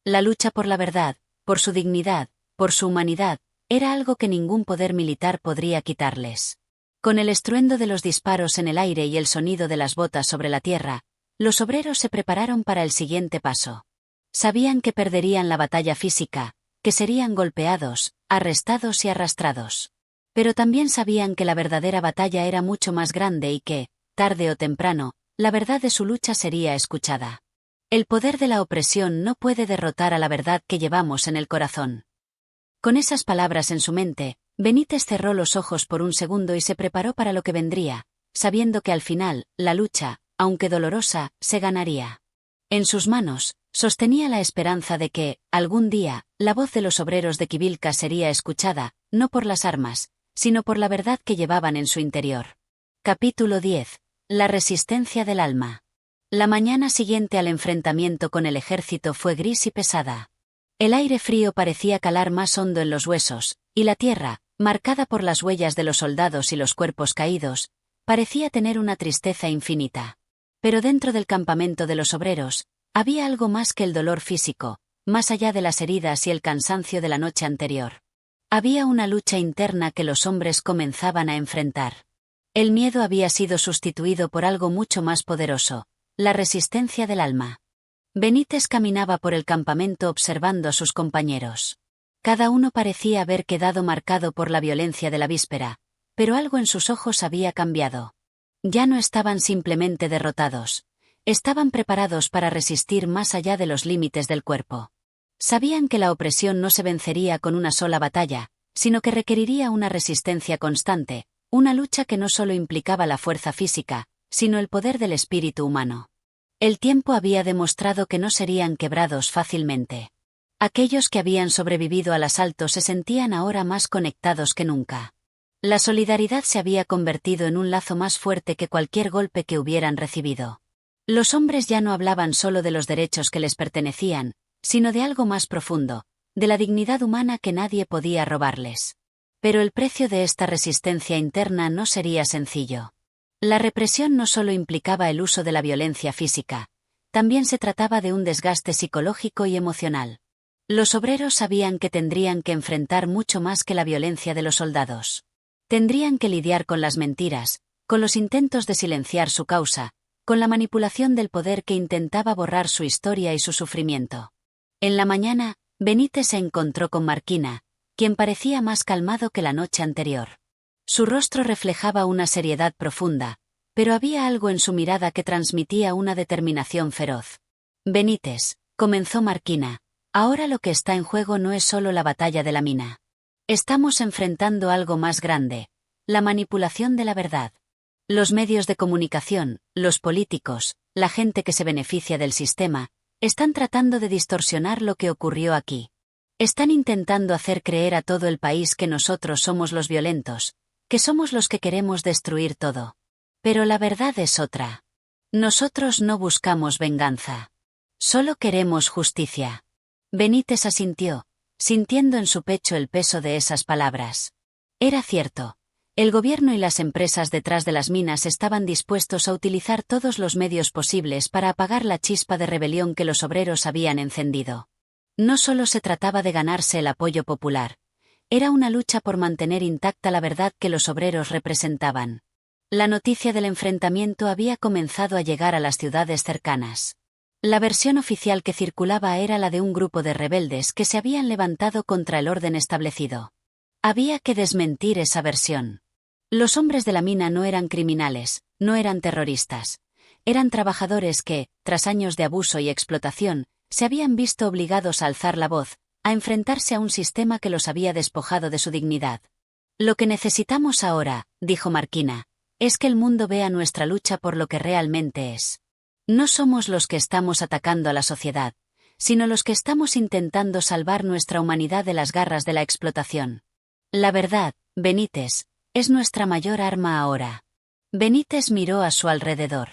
S1: La lucha por la verdad, por su dignidad, por su humanidad, era algo que ningún poder militar podría quitarles. Con el estruendo de los disparos en el aire y el sonido de las botas sobre la tierra, los obreros se prepararon para el siguiente paso. Sabían que perderían la batalla física, que serían golpeados, arrestados y arrastrados. Pero también sabían que la verdadera batalla era mucho más grande y que, tarde o temprano, la verdad de su lucha sería escuchada. El poder de la opresión no puede derrotar a la verdad que llevamos en el corazón. Con esas palabras en su mente, Benítez cerró los ojos por un segundo y se preparó para lo que vendría, sabiendo que al final, la lucha, aunque dolorosa, se ganaría. En sus manos, sostenía la esperanza de que, algún día, la voz de los obreros de Quivilca sería escuchada, no por las armas, sino por la verdad que llevaban en su interior. Capítulo 10. La resistencia del alma. La mañana siguiente al enfrentamiento con el ejército fue gris y pesada. El aire frío parecía calar más hondo en los huesos, y la tierra, marcada por las huellas de los soldados y los cuerpos caídos, parecía tener una tristeza infinita. Pero dentro del campamento de los obreros, había algo más que el dolor físico, más allá de las heridas y el cansancio de la noche anterior. Había una lucha interna que los hombres comenzaban a enfrentar. El miedo había sido sustituido por algo mucho más poderoso, la resistencia del alma. Benítez caminaba por el campamento observando a sus compañeros. Cada uno parecía haber quedado marcado por la violencia de la víspera, pero algo en sus ojos había cambiado. Ya no estaban simplemente derrotados, estaban preparados para resistir más allá de los límites del cuerpo. Sabían que la opresión no se vencería con una sola batalla, sino que requeriría una resistencia constante, una lucha que no solo implicaba la fuerza física, sino el poder del espíritu humano. El tiempo había demostrado que no serían quebrados fácilmente. Aquellos que habían sobrevivido al asalto se sentían ahora más conectados que nunca. La solidaridad se había convertido en un lazo más fuerte que cualquier golpe que hubieran recibido. Los hombres ya no hablaban solo de los derechos que les pertenecían, sino de algo más profundo, de la dignidad humana que nadie podía robarles. Pero el precio de esta resistencia interna no sería sencillo. La represión no solo implicaba el uso de la violencia física, también se trataba de un desgaste psicológico y emocional. Los obreros sabían que tendrían que enfrentar mucho más que la violencia de los soldados. Tendrían que lidiar con las mentiras, con los intentos de silenciar su causa, con la manipulación del poder que intentaba borrar su historia y su sufrimiento. En la mañana, Benítez se encontró con Marquina, quien parecía más calmado que la noche anterior. Su rostro reflejaba una seriedad profunda, pero había algo en su mirada que transmitía una determinación feroz. Benítez, comenzó Marquina, ahora lo que está en juego no es solo la batalla de la mina. Estamos enfrentando algo más grande, la manipulación de la verdad. Los medios de comunicación, los políticos, la gente que se beneficia del sistema, están tratando de distorsionar lo que ocurrió aquí. Están intentando hacer creer a todo el país que nosotros somos los violentos, que somos los que queremos destruir todo. Pero la verdad es otra. Nosotros no buscamos venganza. Solo queremos justicia. Benítez asintió, sintiendo en su pecho el peso de esas palabras. Era cierto. El gobierno y las empresas detrás de las minas estaban dispuestos a utilizar todos los medios posibles para apagar la chispa de rebelión que los obreros habían encendido. No solo se trataba de ganarse el apoyo popular. Era una lucha por mantener intacta la verdad que los obreros representaban. La noticia del enfrentamiento había comenzado a llegar a las ciudades cercanas. La versión oficial que circulaba era la de un grupo de rebeldes que se habían levantado contra el orden establecido. Había que desmentir esa versión. Los hombres de la mina no eran criminales, no eran terroristas. Eran trabajadores que, tras años de abuso y explotación, se habían visto obligados a alzar la voz, a enfrentarse a un sistema que los había despojado de su dignidad. Lo que necesitamos ahora, dijo Marquina, es que el mundo vea nuestra lucha por lo que realmente es. No somos los que estamos atacando a la sociedad, sino los que estamos intentando salvar nuestra humanidad de las garras de la explotación. La verdad, Benítez, es nuestra mayor arma ahora. Benítez miró a su alrededor.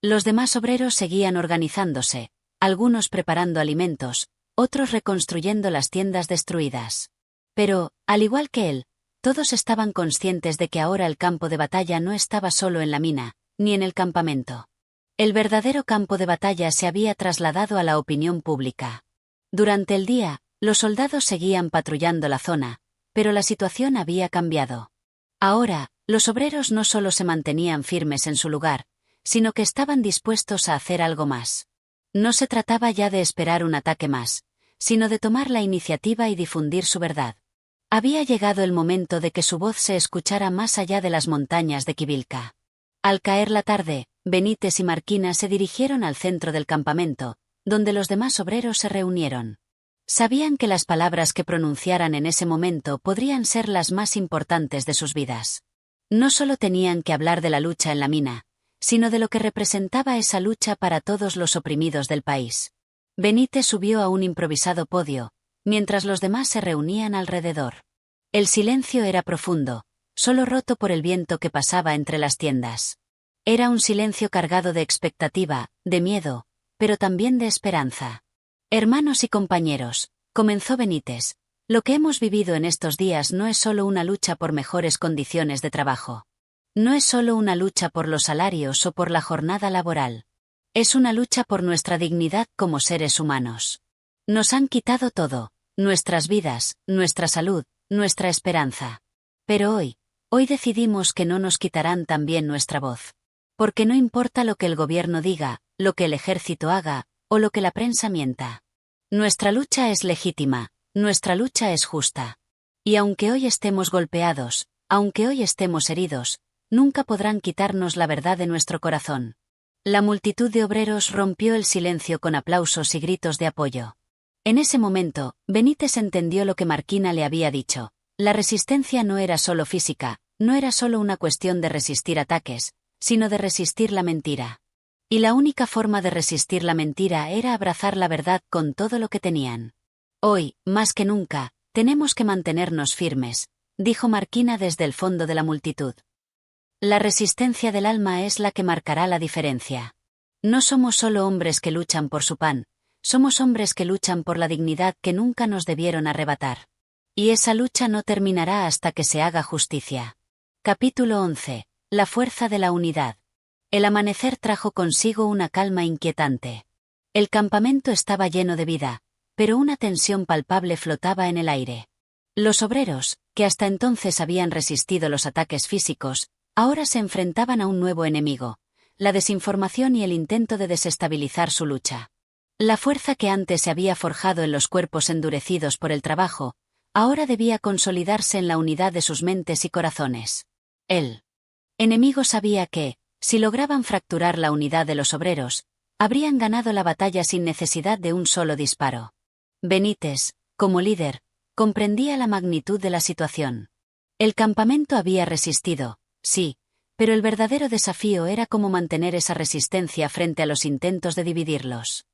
S1: Los demás obreros seguían organizándose, algunos preparando alimentos, otros reconstruyendo las tiendas destruidas. Pero, al igual que él, Todos estaban conscientes de que ahora el campo de batalla no estaba solo en la mina, ni en el campamento. El verdadero campo de batalla se había trasladado a la opinión pública. Durante el día, los soldados seguían patrullando la zona, pero la situación había cambiado. Ahora, los obreros no solo se mantenían firmes en su lugar, sino que estaban dispuestos a hacer algo más. No se trataba ya de esperar un ataque más, sino de tomar la iniciativa y difundir su verdad. Había llegado el momento de que su voz se escuchara más allá de las montañas de Quivilca. Al caer la tarde, Benítez y Marquina se dirigieron al centro del campamento, donde los demás obreros se reunieron. Sabían que las palabras que pronunciaran en ese momento podrían ser las más importantes de sus vidas. No solo tenían que hablar de la lucha en la mina, sino de lo que representaba esa lucha para todos los oprimidos del país. Benítez subió a un improvisado podio, mientras los demás se reunían alrededor. El silencio era profundo, solo roto por el viento que pasaba entre las tiendas. Era un silencio cargado de expectativa, de miedo, pero también de esperanza. Hermanos y compañeros, comenzó Benítez, lo que hemos vivido en estos días no es solo una lucha por mejores condiciones de trabajo. No es solo una lucha por los salarios o por la jornada laboral. Es una lucha por nuestra dignidad como seres humanos. Nos han quitado todo, nuestras vidas, nuestra salud, nuestra esperanza. Pero hoy decidimos que no nos quitarán también nuestra voz. Porque no importa lo que el gobierno diga, lo que el ejército haga, o lo que la prensa mienta. Nuestra lucha es legítima, nuestra lucha es justa. Y aunque hoy estemos golpeados, aunque hoy estemos heridos, nunca podrán quitarnos la verdad de nuestro corazón. La multitud de obreros rompió el silencio con aplausos y gritos de apoyo. En ese momento, Benítez entendió lo que Marquina le había dicho. La resistencia no era solo física, no era solo una cuestión de resistir ataques, sino de resistir la mentira. Y la única forma de resistir la mentira era abrazar la verdad con todo lo que tenían. Hoy, más que nunca, tenemos que mantenernos firmes, dijo Marquina desde el fondo de la multitud. La resistencia del alma es la que marcará la diferencia. No somos solo hombres que luchan por su pan, somos hombres que luchan por la dignidad que nunca nos debieron arrebatar. Y esa lucha no terminará hasta que se haga justicia. Capítulo 11. La fuerza de la unidad. El amanecer trajo consigo una calma inquietante. El campamento estaba lleno de vida, pero una tensión palpable flotaba en el aire. Los obreros, que hasta entonces habían resistido los ataques físicos, ahora se enfrentaban a un nuevo enemigo, la desinformación y el intento de desestabilizar su lucha. La fuerza que antes se había forjado en los cuerpos endurecidos por el trabajo, ahora debía consolidarse en la unidad de sus mentes y corazones. El enemigo sabía que, si lograban fracturar la unidad de los obreros, habrían ganado la batalla sin necesidad de un solo disparo. Benítez, como líder, comprendía la magnitud de la situación. El campamento había resistido, sí, pero el verdadero desafío era cómo mantener esa resistencia frente a los intentos de dividirlos.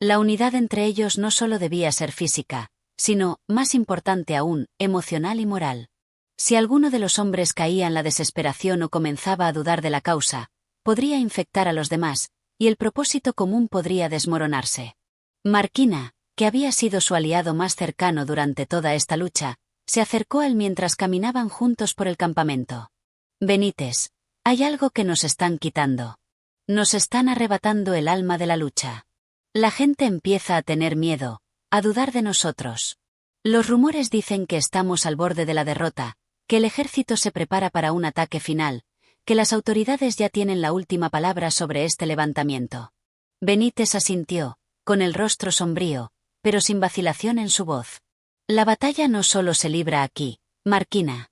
S1: La unidad entre ellos no solo debía ser física, sino, más importante aún, emocional y moral. Si alguno de los hombres caía en la desesperación o comenzaba a dudar de la causa, podría infectar a los demás, y el propósito común podría desmoronarse. Marquina, que había sido su aliado más cercano durante toda esta lucha, se acercó a él mientras caminaban juntos por el campamento. Benítez, hay algo que nos están quitando. Nos están arrebatando el alma de la lucha. La gente empieza a tener miedo, a dudar de nosotros. Los rumores dicen que estamos al borde de la derrota, que el ejército se prepara para un ataque final, que las autoridades ya tienen la última palabra sobre este levantamiento. Benítez asintió, con el rostro sombrío, pero sin vacilación en su voz. La batalla no solo se libra aquí, Marquina.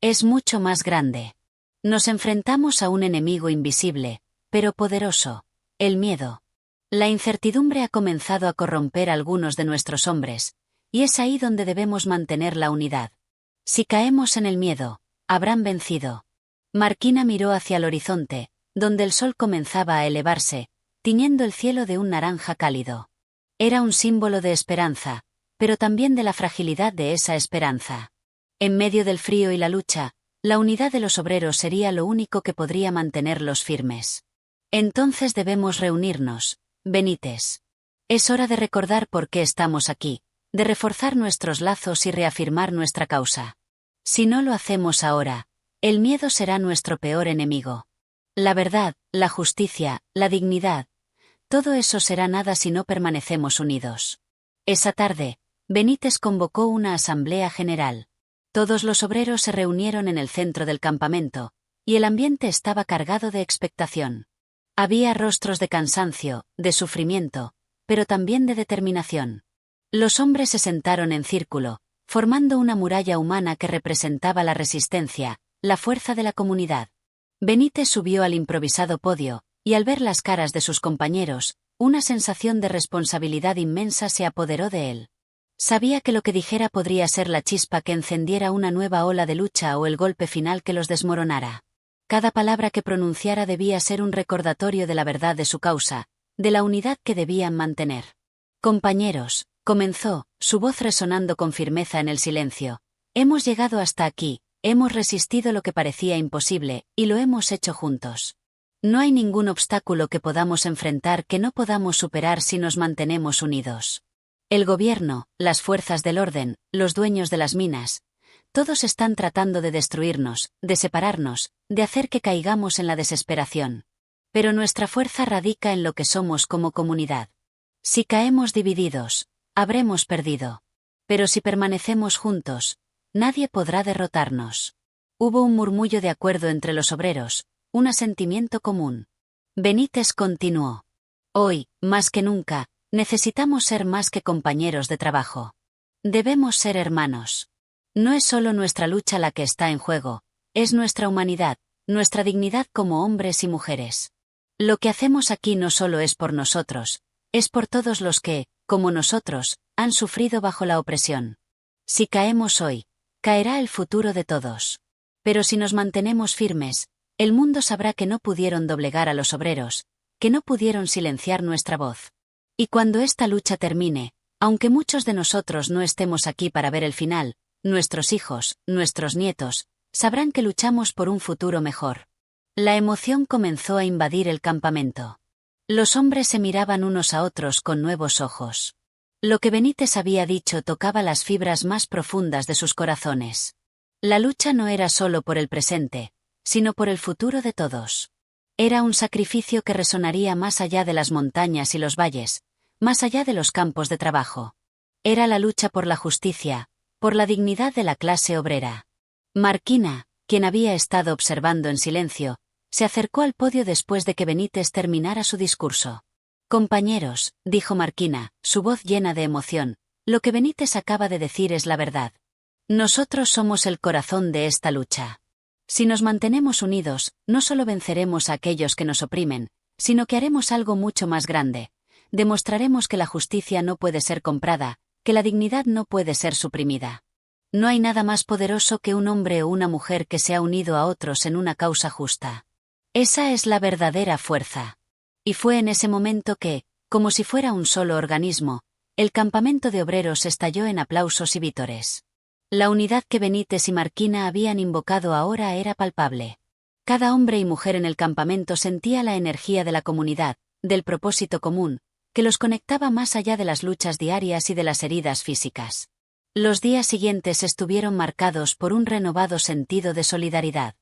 S1: Es mucho más grande. Nos enfrentamos a un enemigo invisible, pero poderoso, el miedo. La incertidumbre ha comenzado a corromper a algunos de nuestros hombres, y es ahí donde debemos mantener la unidad. Si caemos en el miedo, habrán vencido. Marquina miró hacia el horizonte, donde el sol comenzaba a elevarse, tiñendo el cielo de un naranja cálido. Era un símbolo de esperanza, pero también de la fragilidad de esa esperanza. En medio del frío y la lucha, la unidad de los obreros sería lo único que podría mantenerlos firmes. Entonces debemos reunirnos, Benítez. Es hora de recordar por qué estamos aquí, de reforzar nuestros lazos y reafirmar nuestra causa. Si no lo hacemos ahora, el miedo será nuestro peor enemigo. La verdad, la justicia, la dignidad, todo eso será nada si no permanecemos unidos. Esa tarde, Benítez convocó una asamblea general. Todos los obreros se reunieron en el centro del campamento, y el ambiente estaba cargado de expectación. Había rostros de cansancio, de sufrimiento, pero también de determinación. Los hombres se sentaron en círculo, formando una muralla humana que representaba la resistencia, la fuerza de la comunidad. Benítez subió al improvisado podio, y al ver las caras de sus compañeros, una sensación de responsabilidad inmensa se apoderó de él. Sabía que lo que dijera podría ser la chispa que encendiera una nueva ola de lucha o el golpe final que los desmoronara. Cada palabra que pronunciara debía ser un recordatorio de la verdad de su causa, de la unidad que debían mantener. Compañeros, comenzó, su voz resonando con firmeza en el silencio. Hemos llegado hasta aquí, hemos resistido lo que parecía imposible, y lo hemos hecho juntos. No hay ningún obstáculo que podamos enfrentar que no podamos superar si nos mantenemos unidos. El gobierno, las fuerzas del orden, los dueños de las minas, todos están tratando de destruirnos, de separarnos, de hacer que caigamos en la desesperación. Pero nuestra fuerza radica en lo que somos como comunidad. Si caemos divididos, habremos perdido. Pero si permanecemos juntos, nadie podrá derrotarnos. Hubo un murmullo de acuerdo entre los obreros, un asentimiento común. Benítez continuó. Hoy, más que nunca, necesitamos ser más que compañeros de trabajo. Debemos ser hermanos. No es solo nuestra lucha la que está en juego, es nuestra humanidad, nuestra dignidad como hombres y mujeres. Lo que hacemos aquí no solo es por nosotros, es por todos los que, como nosotros, han sufrido bajo la opresión. Si caemos hoy, caerá el futuro de todos. Pero si nos mantenemos firmes, el mundo sabrá que no pudieron doblegar a los obreros, que no pudieron silenciar nuestra voz. Y cuando esta lucha termine, aunque muchos de nosotros no estemos aquí para ver el final, nuestros hijos, nuestros nietos, sabrán que luchamos por un futuro mejor. La emoción comenzó a invadir el campamento. Los hombres se miraban unos a otros con nuevos ojos. Lo que Benítez había dicho tocaba las fibras más profundas de sus corazones. La lucha no era solo por el presente, sino por el futuro de todos. Era un sacrificio que resonaría más allá de las montañas y los valles, más allá de los campos de trabajo. Era la lucha por la justicia, por la dignidad de la clase obrera. Marquina, quien había estado observando en silencio, se acercó al podio después de que Benítez terminara su discurso. Compañeros, dijo Marquina, su voz llena de emoción, lo que Benítez acaba de decir es la verdad. Nosotros somos el corazón de esta lucha. Si nos mantenemos unidos, no solo venceremos a aquellos que nos oprimen, sino que haremos algo mucho más grande. Demostraremos que la justicia no puede ser comprada, que la dignidad no puede ser suprimida. No hay nada más poderoso que un hombre o una mujer que se ha unido a otros en una causa justa. Esa es la verdadera fuerza. Y fue en ese momento que, como si fuera un solo organismo, el campamento de obreros estalló en aplausos y vítores. La unidad que Benítez y Marquina habían invocado ahora era palpable. Cada hombre y mujer en el campamento sentía la energía de la comunidad, del propósito común, que los conectaba más allá de las luchas diarias y de las heridas físicas. Los días siguientes estuvieron marcados por un renovado sentido de solidaridad.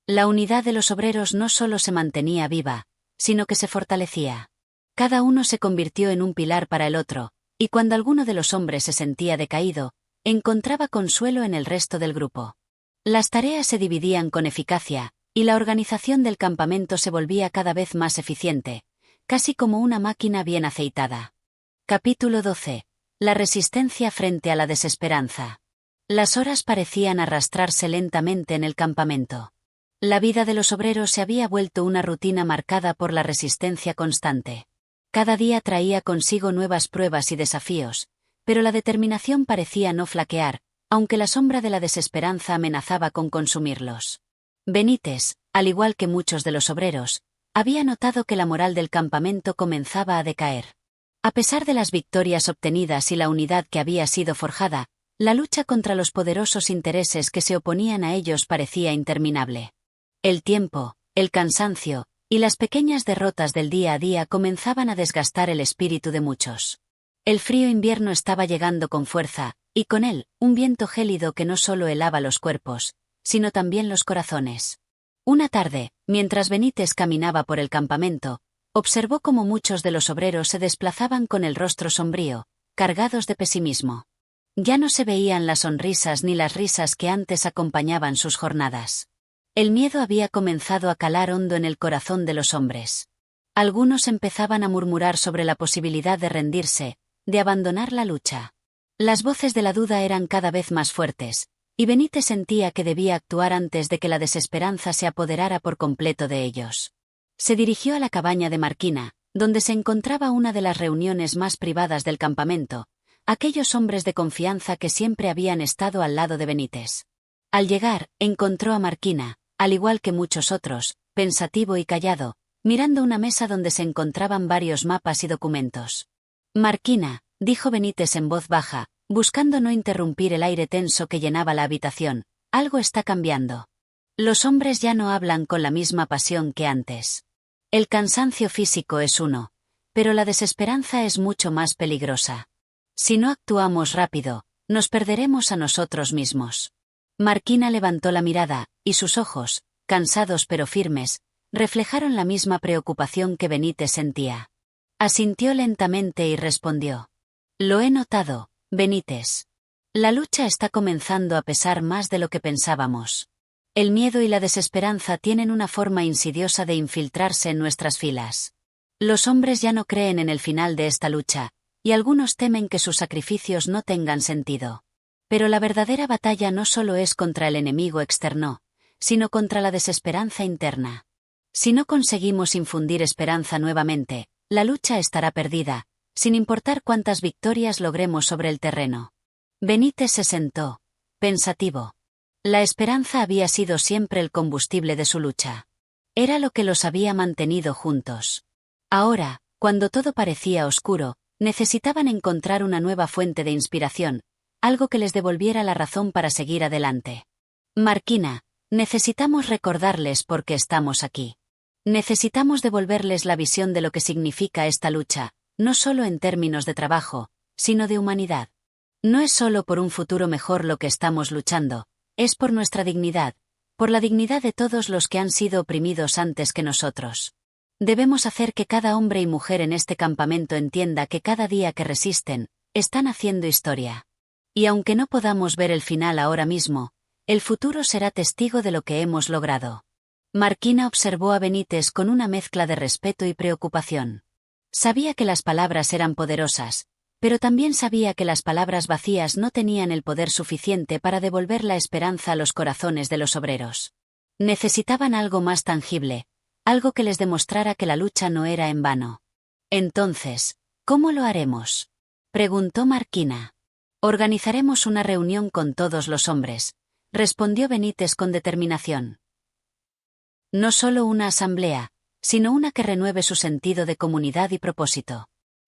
S1: La unidad de los obreros no solo se mantenía viva, sino que se fortalecía. Cada uno se convirtió en un pilar para el otro, y cuando alguno de los hombres se sentía decaído, encontraba consuelo en el resto del grupo. Las tareas se dividían con eficacia, y la organización del campamento se volvía cada vez más eficiente, casi como una máquina bien aceitada. Capítulo 12. La resistencia frente a la desesperanza. Las horas parecían arrastrarse lentamente en el campamento. La vida de los obreros se había vuelto una rutina marcada por la resistencia constante. Cada día traía consigo nuevas pruebas y desafíos, pero la determinación parecía no flaquear, aunque la sombra de la desesperanza amenazaba con consumirlos. Benítez, al igual que muchos de los obreros, había notado que la moral del campamento comenzaba a decaer. A pesar de las victorias obtenidas y la unidad que había sido forjada, la lucha contra los poderosos intereses que se oponían a ellos parecía interminable. El tiempo, el cansancio, y las pequeñas derrotas del día a día comenzaban a desgastar el espíritu de muchos. El frío invierno estaba llegando con fuerza, Y con él, un viento gélido que no solo helaba los cuerpos, sino también los corazones. Una tarde, mientras Benítez caminaba por el campamento, observó cómo muchos de los obreros se desplazaban con el rostro sombrío, cargados de pesimismo. Ya no se veían las sonrisas ni las risas que antes acompañaban sus jornadas. El miedo había comenzado a calar hondo en el corazón de los hombres. Algunos empezaban a murmurar sobre la posibilidad de rendirse, de abandonar la lucha. Las voces de la duda eran cada vez más fuertes, y Benítez sentía que debía actuar antes de que la desesperanza se apoderara por completo de ellos. Se dirigió a la cabaña de Marquina, donde se encontraba una de las reuniones más privadas del campamento, aquellos hombres de confianza que siempre habían estado al lado de Benítez. Al llegar, encontró a Marquina, al igual que muchos otros, pensativo y callado, mirando una mesa donde se encontraban varios mapas y documentos. Marquina, dijo Benítez en voz baja, buscando no interrumpir el aire tenso que llenaba la habitación, algo está cambiando. Los hombres ya no hablan con la misma pasión que antes. El cansancio físico es uno, pero la desesperanza es mucho más peligrosa. Si no actuamos rápido, nos perderemos a nosotros mismos. Marquina levantó la mirada, y sus ojos, cansados pero firmes, reflejaron la misma preocupación que Benítez sentía. Asintió lentamente y respondió. Lo he notado, Benítez. La lucha está comenzando a pesar más de lo que pensábamos. El miedo y la desesperanza tienen una forma insidiosa de infiltrarse en nuestras filas. Los hombres ya no creen en el final de esta lucha, y algunos temen que sus sacrificios no tengan sentido. Pero la verdadera batalla no solo es contra el enemigo externo, sino contra la desesperanza interna. Si no conseguimos infundir esperanza nuevamente, la lucha estará perdida, sin importar cuántas victorias logremos sobre el terreno. Benítez se sentó, pensativo. La esperanza había sido siempre el combustible de su lucha. Era lo que los había mantenido juntos. Ahora, cuando todo parecía oscuro, necesitaban encontrar una nueva fuente de inspiración, algo que les devolviera la razón para seguir adelante. Marquina, necesitamos recordarles por qué estamos aquí. Necesitamos devolverles la visión de lo que significa esta lucha, no solo en términos de trabajo, sino de humanidad. No es solo por un futuro mejor lo que estamos luchando, es por nuestra dignidad, por la dignidad de todos los que han sido oprimidos antes que nosotros. Debemos hacer que cada hombre y mujer en este campamento entienda que cada día que resisten, están haciendo historia. Y aunque no podamos ver el final ahora mismo, el futuro será testigo de lo que hemos logrado. Marquina observó a Benítez con una mezcla de respeto y preocupación. Sabía que las palabras eran poderosas, pero también sabía que las palabras vacías no tenían el poder suficiente para devolver la esperanza a los corazones de los obreros. Necesitaban algo más tangible, algo que les demostrara que la lucha no era en vano. Entonces, ¿cómo lo haremos?, preguntó Marquina. Organizaremos una reunión con todos los hombres, respondió Benítez con determinación. No solo una asamblea, sino una que renueve su sentido de comunidad y propósito.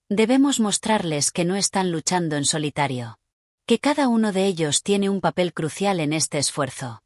S1: Debemos mostrarles que no están luchando en solitario. Que cada uno de ellos tiene un papel crucial en este esfuerzo.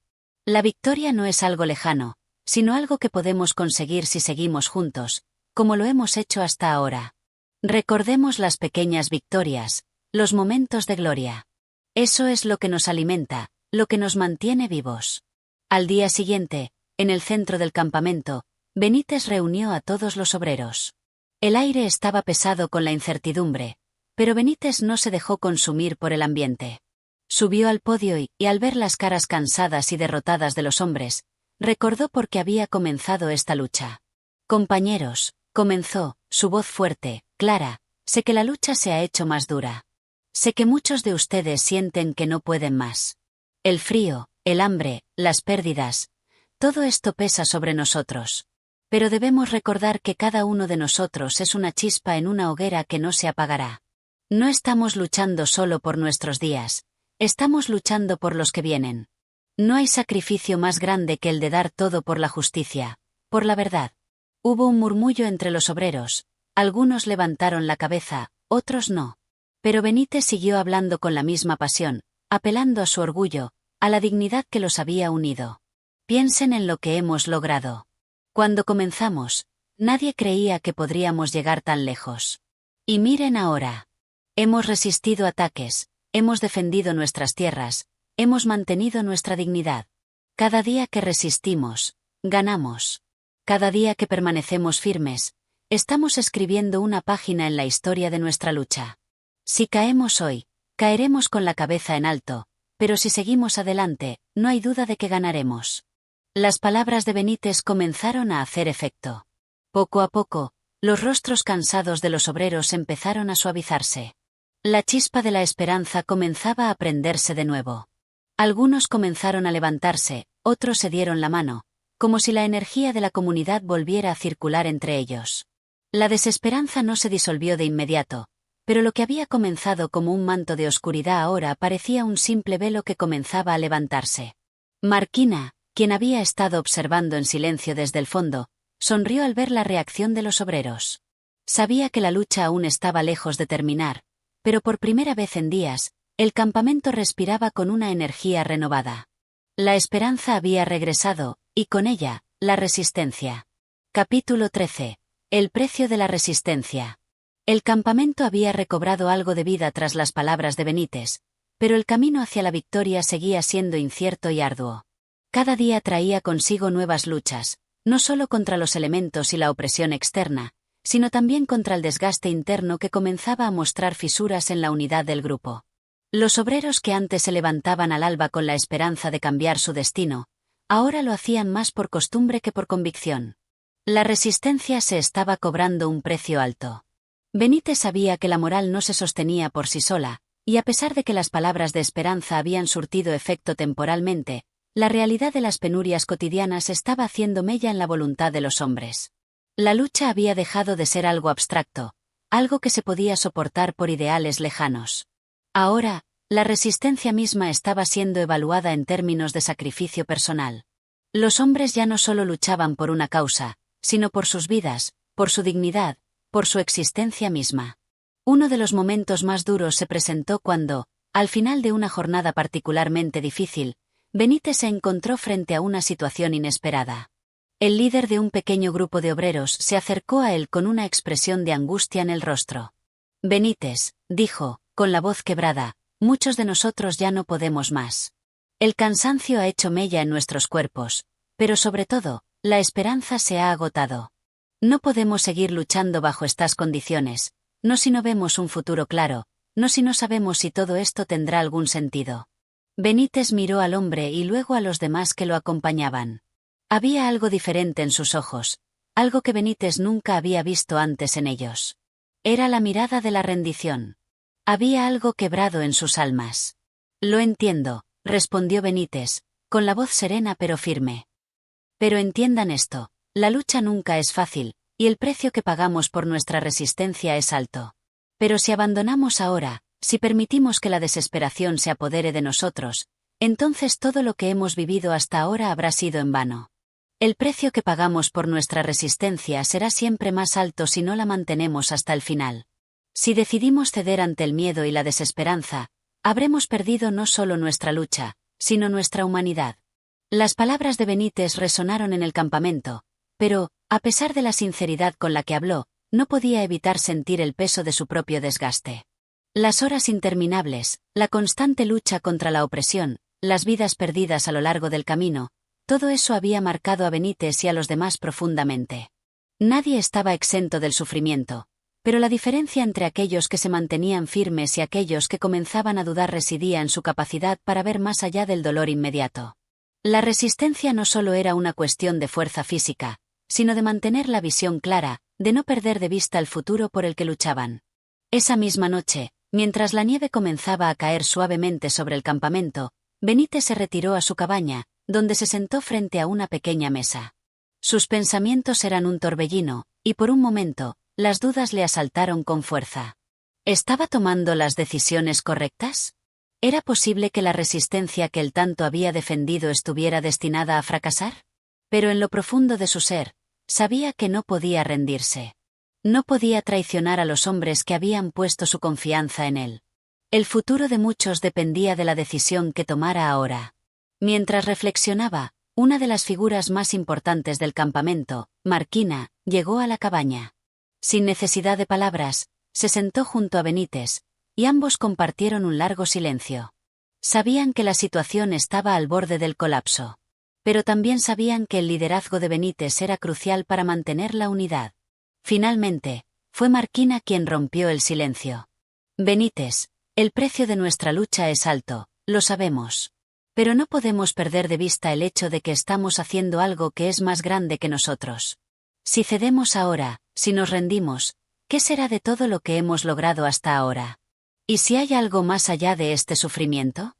S1: La victoria no es algo lejano, sino algo que podemos conseguir si seguimos juntos, como lo hemos hecho hasta ahora. Recordemos las pequeñas victorias, los momentos de gloria. Eso es lo que nos alimenta, lo que nos mantiene vivos. Al día siguiente, en el centro del campamento, Benítez reunió a todos los obreros. El aire estaba pesado con la incertidumbre, pero Benítez no se dejó consumir por el ambiente. Subió al podio y al ver las caras cansadas y derrotadas de los hombres, recordó por qué había comenzado esta lucha. Compañeros, comenzó, su voz fuerte, clara, sé que la lucha se ha hecho más dura. Sé que muchos de ustedes sienten que no pueden más. El frío, el hambre, las pérdidas, todo esto pesa sobre nosotros. Pero debemos recordar que cada uno de nosotros es una chispa en una hoguera que no se apagará. No estamos luchando solo por nuestros días, estamos luchando por los que vienen. No hay sacrificio más grande que el de dar todo por la justicia, por la verdad. Hubo un murmullo entre los obreros, algunos levantaron la cabeza, otros no. Pero Benítez siguió hablando con la misma pasión, apelando a su orgullo, a la dignidad que los había unido. Piensen en lo que hemos logrado. Cuando comenzamos, nadie creía que podríamos llegar tan lejos. Y miren ahora. Hemos resistido ataques, Hemos defendido nuestras tierras, hemos mantenido nuestra dignidad. Cada día que resistimos, ganamos. Cada día que permanecemos firmes, estamos escribiendo una página en la historia de nuestra lucha. Si caemos hoy, caeremos con la cabeza en alto, pero si seguimos adelante, no hay duda de que ganaremos. Las palabras de Benítez comenzaron a hacer efecto. Poco a poco, los rostros cansados de los obreros empezaron a suavizarse. La chispa de la esperanza comenzaba a prenderse de nuevo. Algunos comenzaron a levantarse, otros se dieron la mano, como si la energía de la comunidad volviera a circular entre ellos. La desesperanza no se disolvió de inmediato, pero lo que había comenzado como un manto de oscuridad ahora parecía un simple velo que comenzaba a levantarse. Marquina, quien había estado observando en silencio desde el fondo, sonrió al ver la reacción de los obreros. Sabía que la lucha aún estaba lejos de terminar, pero por primera vez en días, el campamento respiraba con una energía renovada. La esperanza había regresado, y con ella, la resistencia. Capítulo 13. El precio de la resistencia. El campamento había recobrado algo de vida tras las palabras de Benítez, pero el camino hacia la victoria seguía siendo incierto y arduo. Cada día traía consigo nuevas luchas, no solo contra los elementos y la opresión externa, sino también contra el desgaste interno que comenzaba a mostrar fisuras en la unidad del grupo. Los obreros que antes se levantaban al alba con la esperanza de cambiar su destino, ahora lo hacían más por costumbre que por convicción. La resistencia se estaba cobrando un precio alto. Benítez sabía que la moral no se sostenía por sí sola, y a pesar de que las palabras de esperanza habían surtido efecto temporalmente, la realidad de las penurias cotidianas estaba haciendo mella en la voluntad de los hombres. La lucha había dejado de ser algo abstracto, algo que se podía soportar por ideales lejanos. Ahora, la resistencia misma estaba siendo evaluada en términos de sacrificio personal. Los hombres ya no solo luchaban por una causa, sino por sus vidas, por su dignidad, por su existencia misma. Uno de los momentos más duros se presentó cuando, al final de una jornada particularmente difícil, Benítez se encontró frente a una situación inesperada. El líder de un pequeño grupo de obreros se acercó a él con una expresión de angustia en el rostro. Benítez, dijo, con la voz quebrada, muchos de nosotros ya no podemos más. El cansancio ha hecho mella en nuestros cuerpos, pero sobre todo, la esperanza se ha agotado. No podemos seguir luchando bajo estas condiciones, no si no vemos un futuro claro, no si no sabemos si todo esto tendrá algún sentido. Benítez miró al hombre y luego a los demás que lo acompañaban. Había algo diferente en sus ojos, algo que Benítez nunca había visto antes en ellos. Era la mirada de la rendición. Había algo quebrado en sus almas. Lo entiendo, respondió Benítez, con la voz serena pero firme. Pero entiendan esto, la lucha nunca es fácil, y el precio que pagamos por nuestra resistencia es alto. Pero si abandonamos ahora, si permitimos que la desesperación se apodere de nosotros, entonces todo lo que hemos vivido hasta ahora habrá sido en vano. El precio que pagamos por nuestra resistencia será siempre más alto si no la mantenemos hasta el final. Si decidimos ceder ante el miedo y la desesperanza, habremos perdido no solo nuestra lucha, sino nuestra humanidad. Las palabras de Benítez resonaron en el campamento, pero, a pesar de la sinceridad con la que habló, no podía evitar sentir el peso de su propio desgaste. Las horas interminables, la constante lucha contra la opresión, las vidas perdidas a lo largo del camino, todo eso había marcado a Benítez y a los demás profundamente. Nadie estaba exento del sufrimiento, pero la diferencia entre aquellos que se mantenían firmes y aquellos que comenzaban a dudar residía en su capacidad para ver más allá del dolor inmediato. La resistencia no solo era una cuestión de fuerza física, sino de mantener la visión clara, de no perder de vista el futuro por el que luchaban. Esa misma noche, mientras la nieve comenzaba a caer suavemente sobre el campamento, Benítez se retiró a su cabaña, donde se sentó frente a una pequeña mesa. Sus pensamientos eran un torbellino, y por un momento, las dudas le asaltaron con fuerza. ¿Estaba tomando las decisiones correctas? ¿Era posible que la resistencia que él tanto había defendido estuviera destinada a fracasar? Pero en lo profundo de su ser, sabía que no podía rendirse. No podía traicionar a los hombres que habían puesto su confianza en él. El futuro de muchos dependía de la decisión que tomara ahora. Mientras reflexionaba, una de las figuras más importantes del campamento, Marquina, llegó a la cabaña. Sin necesidad de palabras, se sentó junto a Benítez, y ambos compartieron un largo silencio. Sabían que la situación estaba al borde del colapso. Pero también sabían que el liderazgo de Benítez era crucial para mantener la unidad. Finalmente, fue Marquina quien rompió el silencio. Benítez, el precio de nuestra lucha es alto, lo sabemos. Pero no podemos perder de vista el hecho de que estamos haciendo algo que es más grande que nosotros. Si cedemos ahora, si nos rendimos, ¿qué será de todo lo que hemos logrado hasta ahora? ¿Y si hay algo más allá de este sufrimiento?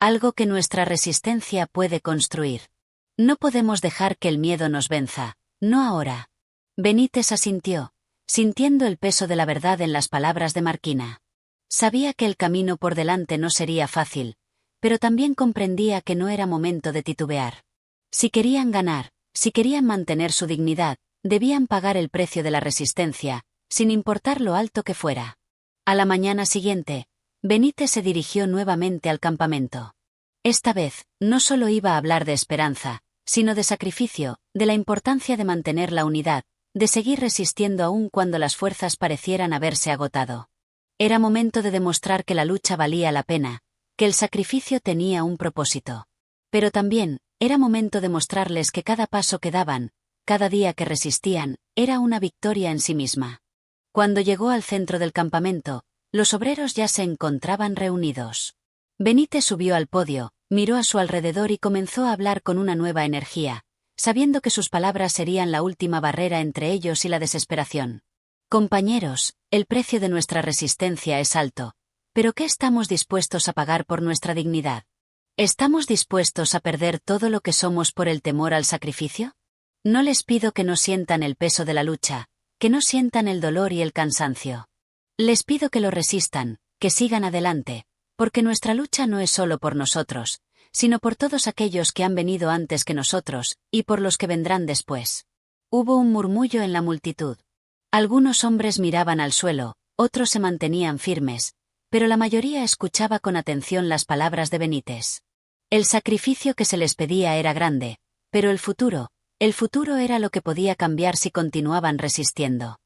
S1: Algo que nuestra resistencia puede construir. No podemos dejar que el miedo nos venza, no ahora. Benítez asintió, sintiendo el peso de la verdad en las palabras de Marquina. Sabía que el camino por delante no sería fácil, pero también comprendía que no era momento de titubear. Si querían ganar, si querían mantener su dignidad, debían pagar el precio de la resistencia, sin importar lo alto que fuera. A la mañana siguiente, Benítez se dirigió nuevamente al campamento. Esta vez, no solo iba a hablar de esperanza, sino de sacrificio, de la importancia de mantener la unidad, de seguir resistiendo aún cuando las fuerzas parecieran haberse agotado. Era momento de demostrar que la lucha valía la pena, que el sacrificio tenía un propósito. Pero también, era momento de mostrarles que cada paso que daban, cada día que resistían, era una victoria en sí misma. Cuando llegó al centro del campamento, los obreros ya se encontraban reunidos. Benítez subió al podio, miró a su alrededor y comenzó a hablar con una nueva energía, sabiendo que sus palabras serían la última barrera entre ellos y la desesperación. Compañeros, el precio de nuestra resistencia es alto, pero ¿qué estamos dispuestos a pagar por nuestra dignidad? ¿Estamos dispuestos a perder todo lo que somos por el temor al sacrificio? No les pido que no sientan el peso de la lucha, que no sientan el dolor y el cansancio. Les pido que lo resistan, que sigan adelante, porque nuestra lucha no es solo por nosotros, sino por todos aquellos que han venido antes que nosotros, y por los que vendrán después. Hubo un murmullo en la multitud. Algunos hombres miraban al suelo, otros se mantenían firmes, pero la mayoría escuchaba con atención las palabras de Benítez. El sacrificio que se les pedía era grande, pero el futuro era lo que podía cambiar si continuaban resistiendo.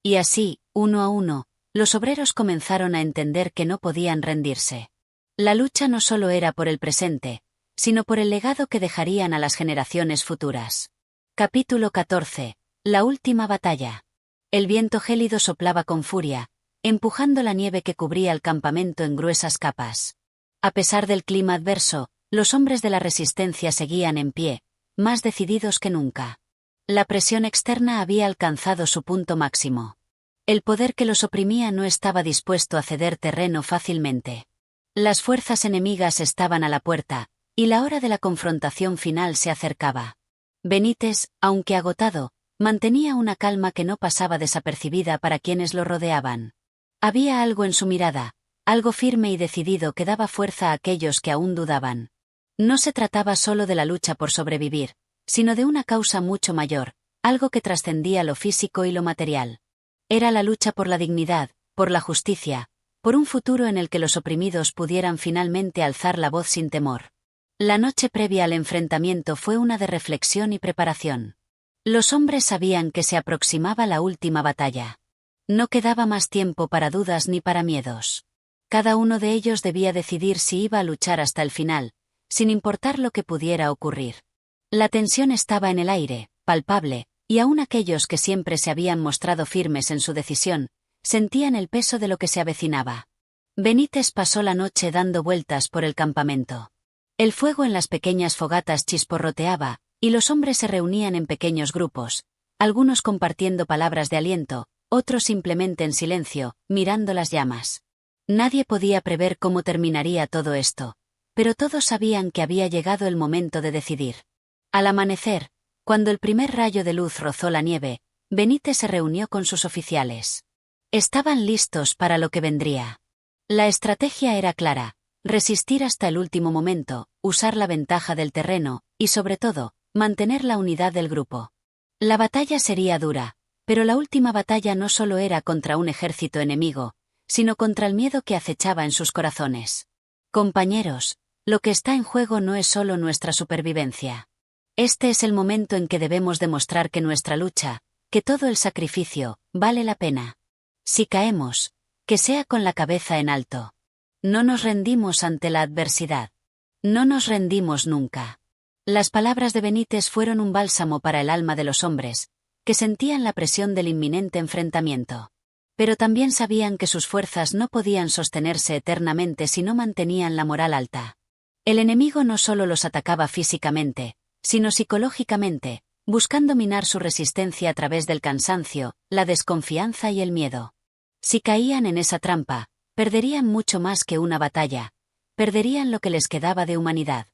S1: Y así, uno a uno, los obreros comenzaron a entender que no podían rendirse. La lucha no solo era por el presente, sino por el legado que dejarían a las generaciones futuras. Capítulo 14. La última batalla. El viento gélido soplaba con furia, empujando la nieve que cubría el campamento en gruesas capas. A pesar del clima adverso, los hombres de la resistencia seguían en pie, más decididos que nunca. La presión externa había alcanzado su punto máximo. El poder que los oprimía no estaba dispuesto a ceder terreno fácilmente. Las fuerzas enemigas estaban a la puerta, y la hora de la confrontación final se acercaba. Benítez, aunque agotado, mantenía una calma que no pasaba desapercibida para quienes lo rodeaban. Había algo en su mirada, algo firme y decidido que daba fuerza a aquellos que aún dudaban. No se trataba solo de la lucha por sobrevivir, sino de una causa mucho mayor, algo que trascendía lo físico y lo material. Era la lucha por la dignidad, por la justicia, por un futuro en el que los oprimidos pudieran finalmente alzar la voz sin temor. La noche previa al enfrentamiento fue una de reflexión y preparación. Los hombres sabían que se aproximaba la última batalla. No quedaba más tiempo para dudas ni para miedos. Cada uno de ellos debía decidir si iba a luchar hasta el final, sin importar lo que pudiera ocurrir. La tensión estaba en el aire, palpable, y aun aquellos que siempre se habían mostrado firmes en su decisión, sentían el peso de lo que se avecinaba. Benítez pasó la noche dando vueltas por el campamento. El fuego en las pequeñas fogatas chisporroteaba, y los hombres se reunían en pequeños grupos, algunos compartiendo palabras de aliento, otros simplemente en silencio, mirando las llamas. Nadie podía prever cómo terminaría todo esto, pero todos sabían que había llegado el momento de decidir. Al amanecer, cuando el primer rayo de luz rozó la nieve, Benítez se reunió con sus oficiales. Estaban listos para lo que vendría. La estrategia era clara: resistir hasta el último momento, usar la ventaja del terreno, y sobre todo, mantener la unidad del grupo. La batalla sería dura, pero la última batalla no solo era contra un ejército enemigo, sino contra el miedo que acechaba en sus corazones. Compañeros, lo que está en juego no es solo nuestra supervivencia. Este es el momento en que debemos demostrar que nuestra lucha, que todo el sacrificio, vale la pena. Si caemos, Que sea con la cabeza en alto. No nos rendimos ante la adversidad. No nos rendimos nunca. Las palabras de Benítez fueron un bálsamo para el alma de los hombres, que sentían la presión del inminente enfrentamiento. Pero también sabían que sus fuerzas no podían sostenerse eternamente si no mantenían la moral alta. El enemigo no solo los atacaba físicamente, sino psicológicamente, buscando minar su resistencia a través del cansancio, la desconfianza y el miedo. Si caían en esa trampa, perderían mucho más que una batalla, perderían lo que les quedaba de humanidad.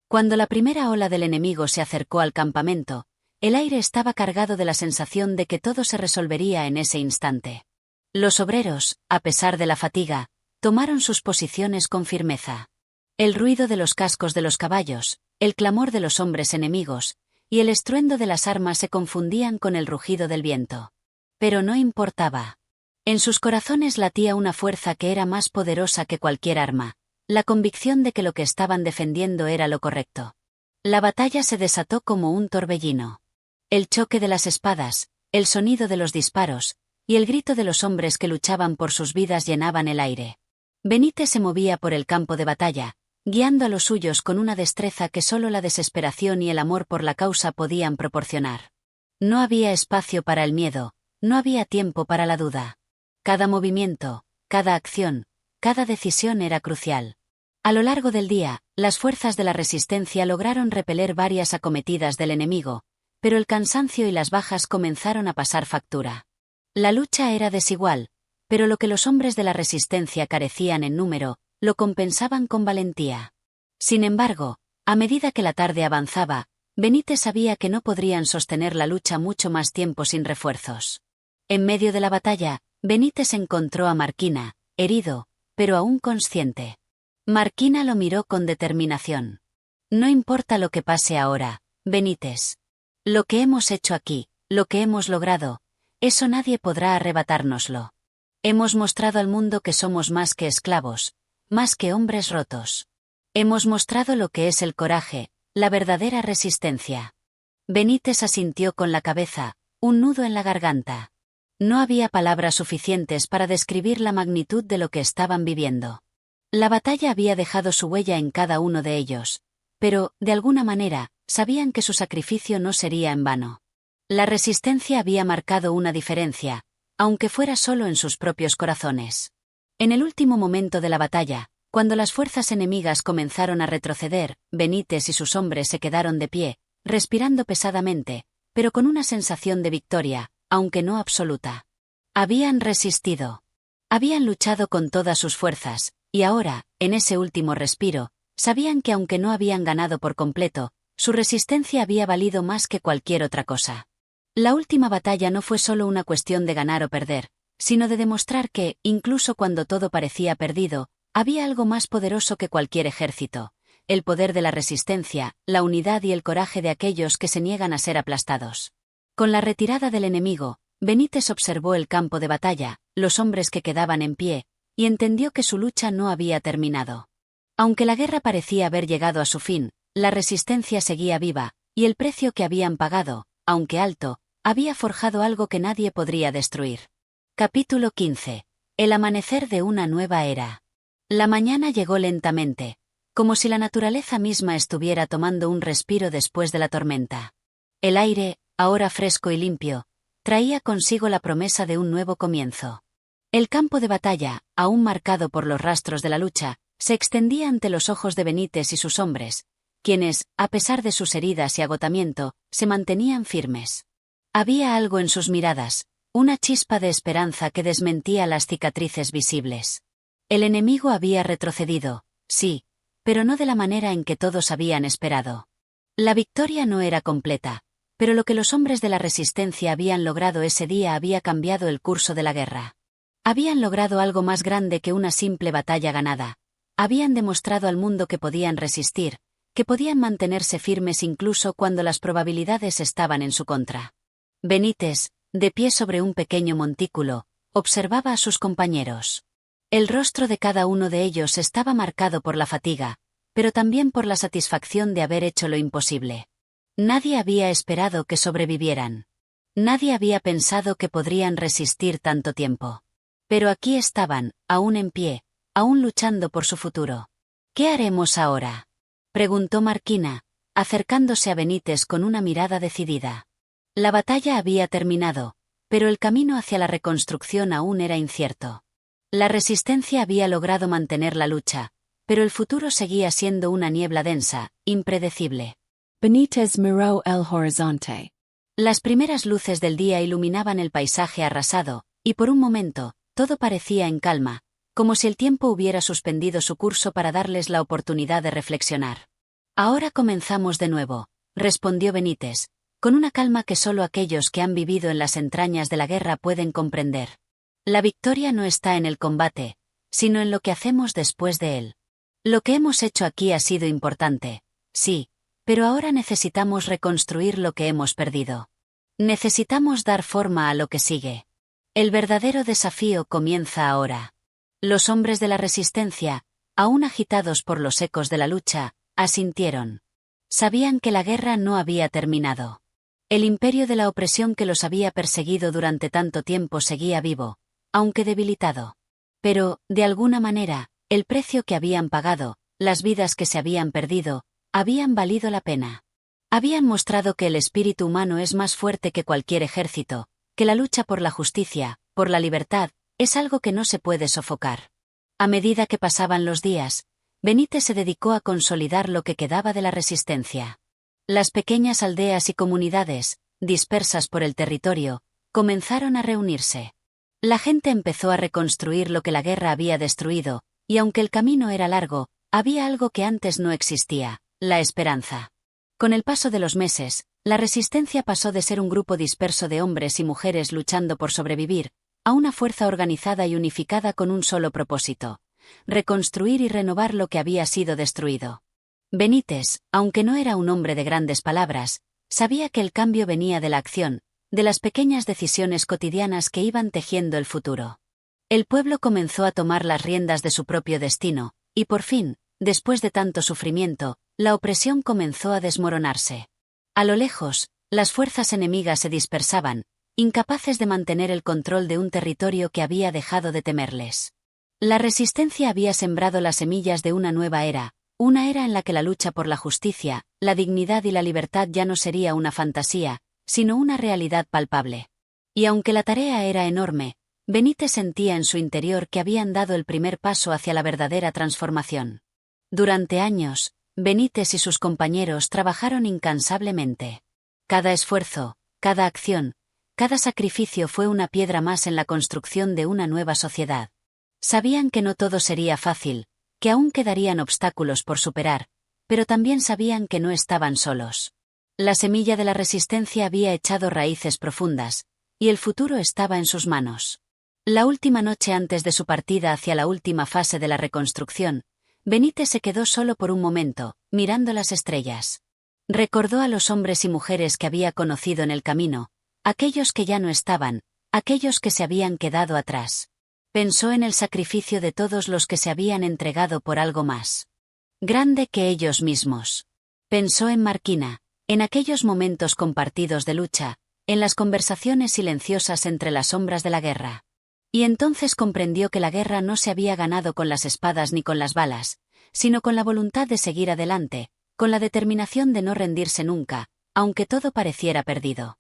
S1: Cuando la primera ola del enemigo se acercó al campamento, el aire estaba cargado de la sensación de que todo se resolvería en ese instante. Los obreros, a pesar de la fatiga, tomaron sus posiciones con firmeza. El ruido de los cascos de los caballos, el clamor de los hombres enemigos, y el estruendo de las armas se confundían con el rugido del viento. Pero no importaba. En sus corazones latía una fuerza que era más poderosa que cualquier arma, la convicción de que lo que estaban defendiendo era lo correcto. La batalla se desató como un torbellino. El choque de las espadas, el sonido de los disparos, y el grito de los hombres que luchaban por sus vidas llenaban el aire. Benítez se movía por el campo de batalla, guiando a los suyos con una destreza que solo la desesperación y el amor por la causa podían proporcionar. No había espacio para el miedo, no había tiempo para la duda. Cada movimiento, cada acción, cada decisión era crucial. A lo largo del día, las fuerzas de la resistencia lograron repeler varias acometidas del enemigo, pero el cansancio y las bajas comenzaron a pasar factura. La lucha era desigual, pero lo que los hombres de la resistencia carecían en número, lo compensaban con valentía. Sin embargo, a medida que la tarde avanzaba, Benítez sabía que no podrían sostener la lucha mucho más tiempo sin refuerzos. En medio de la batalla, Benítez encontró a Marquina, herido, pero aún consciente. Marquina lo miró con determinación. No importa lo que pase ahora, Benítez. Lo que hemos hecho aquí, lo que hemos logrado, eso nadie podrá arrebatárnoslo. Hemos mostrado al mundo que somos más que esclavos, más que hombres rotos. Hemos mostrado lo que es el coraje, la verdadera resistencia. Benítez asintió con la cabeza, un nudo en la garganta. No había palabras suficientes para describir la magnitud de lo que estaban viviendo. La batalla había dejado su huella en cada uno de ellos, pero, de alguna manera, sabían que su sacrificio no sería en vano. La resistencia había marcado una diferencia, aunque fuera solo en sus propios corazones. En el último momento de la batalla, cuando las fuerzas enemigas comenzaron a retroceder, Benítez y sus hombres se quedaron de pie, respirando pesadamente, pero con una sensación de victoria, aunque no absoluta. Habían resistido. Habían luchado con todas sus fuerzas, y ahora, en ese último respiro, sabían que aunque no habían ganado por completo, su resistencia había valido más que cualquier otra cosa. La última batalla no fue solo una cuestión de ganar o perder, sino de demostrar que, incluso cuando todo parecía perdido, había algo más poderoso que cualquier ejército: el poder de la resistencia, la unidad y el coraje de aquellos que se niegan a ser aplastados. Con la retirada del enemigo, Benítez observó el campo de batalla, los hombres que quedaban en pie, y entendió que su lucha no había terminado. Aunque la guerra parecía haber llegado a su fin, la resistencia seguía viva, y el precio que habían pagado, aunque alto, había forjado algo que nadie podría destruir. Capítulo 15. El amanecer de una nueva era. La mañana llegó lentamente, como si la naturaleza misma estuviera tomando un respiro después de la tormenta. El aire, ahora fresco y limpio, traía consigo la promesa de un nuevo comienzo. El campo de batalla, aún marcado por los rastros de la lucha, se extendía ante los ojos de Benítez y sus hombres, quienes, a pesar de sus heridas y agotamiento, se mantenían firmes. Había algo en sus miradas, una chispa de esperanza que desmentía las cicatrices visibles. El enemigo había retrocedido, sí, pero no de la manera en que todos habían esperado. La victoria no era completa, pero lo que los hombres de la resistencia habían logrado ese día había cambiado el curso de la guerra. Habían logrado algo más grande que una simple batalla ganada. Habían demostrado al mundo que podían resistir, que podían mantenerse firmes incluso cuando las probabilidades estaban en su contra. Benítez, de pie sobre un pequeño montículo, observaba a sus compañeros. El rostro de cada uno de ellos estaba marcado por la fatiga, pero también por la satisfacción de haber hecho lo imposible. Nadie había esperado que sobrevivieran. Nadie había pensado que podrían resistir tanto tiempo. Pero aquí estaban, aún en pie, aún luchando por su futuro. ¿Qué haremos ahora?, preguntó Marquina, acercándose a Benítez con una mirada decidida. La batalla había terminado, pero el camino hacia la reconstrucción aún era incierto. La resistencia había logrado mantener la lucha, pero el futuro seguía siendo una niebla densa, impredecible.
S2: Benítez miró el horizonte.
S1: Las primeras luces del día iluminaban el paisaje arrasado, y por un momento, todo parecía en calma, como si el tiempo hubiera suspendido su curso para darles la oportunidad de reflexionar. Ahora comenzamos de nuevo, respondió Benítez, con una calma que solo aquellos que han vivido en las entrañas de la guerra pueden comprender. La victoria no está en el combate, sino en lo que hacemos después de él. Lo que hemos hecho aquí ha sido importante, sí, pero ahora necesitamos reconstruir lo que hemos perdido. Necesitamos dar forma a lo que sigue. El verdadero desafío comienza ahora. Los hombres de la resistencia, aún agitados por los ecos de la lucha, asintieron. Sabían que la guerra no había terminado. El imperio de la opresión que los había perseguido durante tanto tiempo seguía vivo, aunque debilitado. Pero, de alguna manera, el precio que habían pagado, las vidas que se habían perdido, habían valido la pena. Habían mostrado que el espíritu humano es más fuerte que cualquier ejército, que la lucha por la justicia, por la libertad, es algo que no se puede sofocar. A medida que pasaban los días, Benítez se dedicó a consolidar lo que quedaba de la resistencia. Las pequeñas aldeas y comunidades, dispersas por el territorio, comenzaron a reunirse. La gente empezó a reconstruir lo que la guerra había destruido, y aunque el camino era largo, había algo que antes no existía, la esperanza. Con el paso de los meses, la resistencia pasó de ser un grupo disperso de hombres y mujeres luchando por sobrevivir, a una fuerza organizada y unificada con un solo propósito: reconstruir y renovar lo que había sido destruido. Benítez, aunque no era un hombre de grandes palabras, sabía que el cambio venía de la acción, de las pequeñas decisiones cotidianas que iban tejiendo el futuro. El pueblo comenzó a tomar las riendas de su propio destino, y por fin, después de tanto sufrimiento, la opresión comenzó a desmoronarse. A lo lejos, las fuerzas enemigas se dispersaban, incapaces de mantener el control de un territorio que había dejado de temerles. La resistencia había sembrado las semillas de una nueva era, una era en la que la lucha por la justicia, la dignidad y la libertad ya no sería una fantasía, sino una realidad palpable. Y aunque la tarea era enorme, Benítez sentía en su interior que habían dado el primer paso hacia la verdadera transformación. Durante años, Benítez y sus compañeros trabajaron incansablemente. Cada esfuerzo, cada acción, cada sacrificio fue una piedra más en la construcción de una nueva sociedad. Sabían que no todo sería fácil, que aún quedarían obstáculos por superar, pero también sabían que no estaban solos. La semilla de la resistencia había echado raíces profundas, y el futuro estaba en sus manos. La última noche antes de su partida hacia la última fase de la reconstrucción, Benítez se quedó solo por un momento, mirando las estrellas. Recordó a los hombres y mujeres que había conocido en el camino, aquellos que ya no estaban, aquellos que se habían quedado atrás. Pensó en el sacrificio de todos los que se habían entregado por algo más grande que ellos mismos. Pensó en Marquina, en aquellos momentos compartidos de lucha, en las conversaciones silenciosas entre las sombras de la guerra. Y entonces comprendió que la guerra no se había ganado con las espadas ni con las balas, sino con la voluntad de seguir adelante, con la determinación de no rendirse nunca, aunque todo pareciera perdido.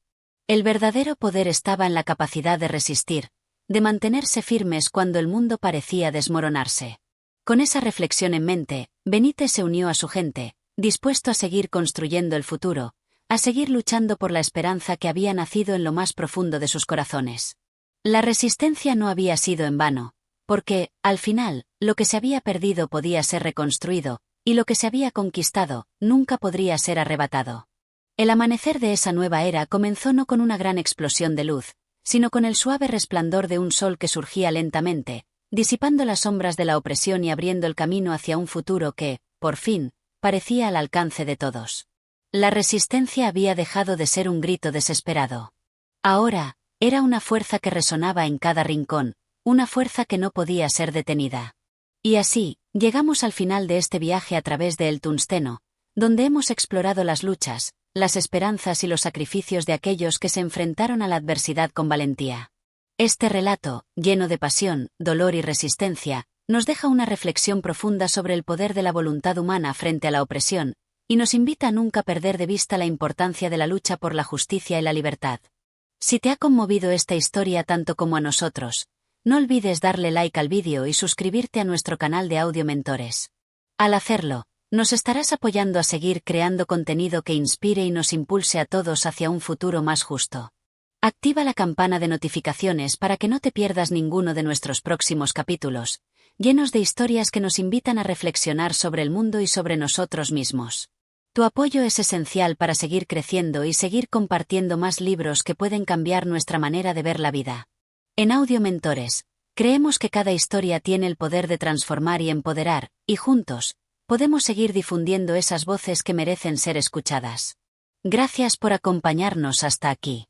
S1: El verdadero poder estaba en la capacidad de resistir, de mantenerse firmes cuando el mundo parecía desmoronarse. Con esa reflexión en mente, Benítez se unió a su gente, dispuesto a seguir construyendo el futuro, a seguir luchando por la esperanza que había nacido en lo más profundo de sus corazones. La resistencia no había sido en vano, porque, al final, lo que se había perdido podía ser reconstruido, y lo que se había conquistado, nunca podría ser arrebatado. El amanecer de esa nueva era comenzó no con una gran explosión de luz, sino con el suave resplandor de un sol que surgía lentamente, disipando las sombras de la opresión y abriendo el camino hacia un futuro que, por fin, parecía al alcance de todos. La resistencia había dejado de ser un grito desesperado. Ahora, era una fuerza que resonaba en cada rincón, una fuerza que no podía ser detenida. Y así, llegamos al final de este viaje a través de El Tungsteno, donde hemos explorado las luchas, las esperanzas y los sacrificios de aquellos que se enfrentaron a la adversidad con valentía. Este relato, lleno de pasión, dolor y resistencia, nos deja una reflexión profunda sobre el poder de la voluntad humana frente a la opresión, y nos invita a nunca perder de vista la importancia de la lucha por la justicia y la libertad. Si te ha conmovido esta historia tanto como a nosotros, no olvides darle like al vídeo y suscribirte a nuestro canal de Audio Mentores. Al hacerlo, nos estarás apoyando a seguir creando contenido que inspire y nos impulse a todos hacia un futuro más justo. Activa la campana de notificaciones para que no te pierdas ninguno de nuestros próximos capítulos, llenos de historias que nos invitan a reflexionar sobre el mundo y sobre nosotros mismos. Tu apoyo es esencial para seguir creciendo y seguir compartiendo más libros que pueden cambiar nuestra manera de ver la vida. En Audio Mentores, creemos que cada historia tiene el poder de transformar y empoderar, y juntos, podemos seguir difundiendo esas voces que merecen ser escuchadas. Gracias por acompañarnos hasta aquí.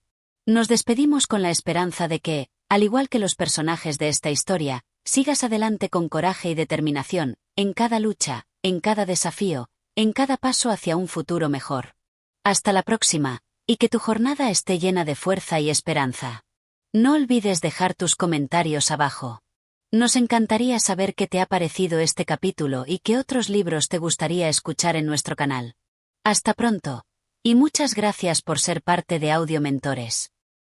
S1: Nos despedimos con la esperanza de que, al igual que los personajes de esta historia, sigas adelante con coraje y determinación, en cada lucha, en cada desafío, en cada paso hacia un futuro mejor. Hasta la próxima, y que tu jornada esté llena de fuerza y esperanza. No olvides dejar tus comentarios abajo. Nos encantaría saber qué te ha parecido este capítulo y qué otros libros te gustaría escuchar en nuestro canal. Hasta pronto, y muchas gracias por ser parte de Audio Mentores.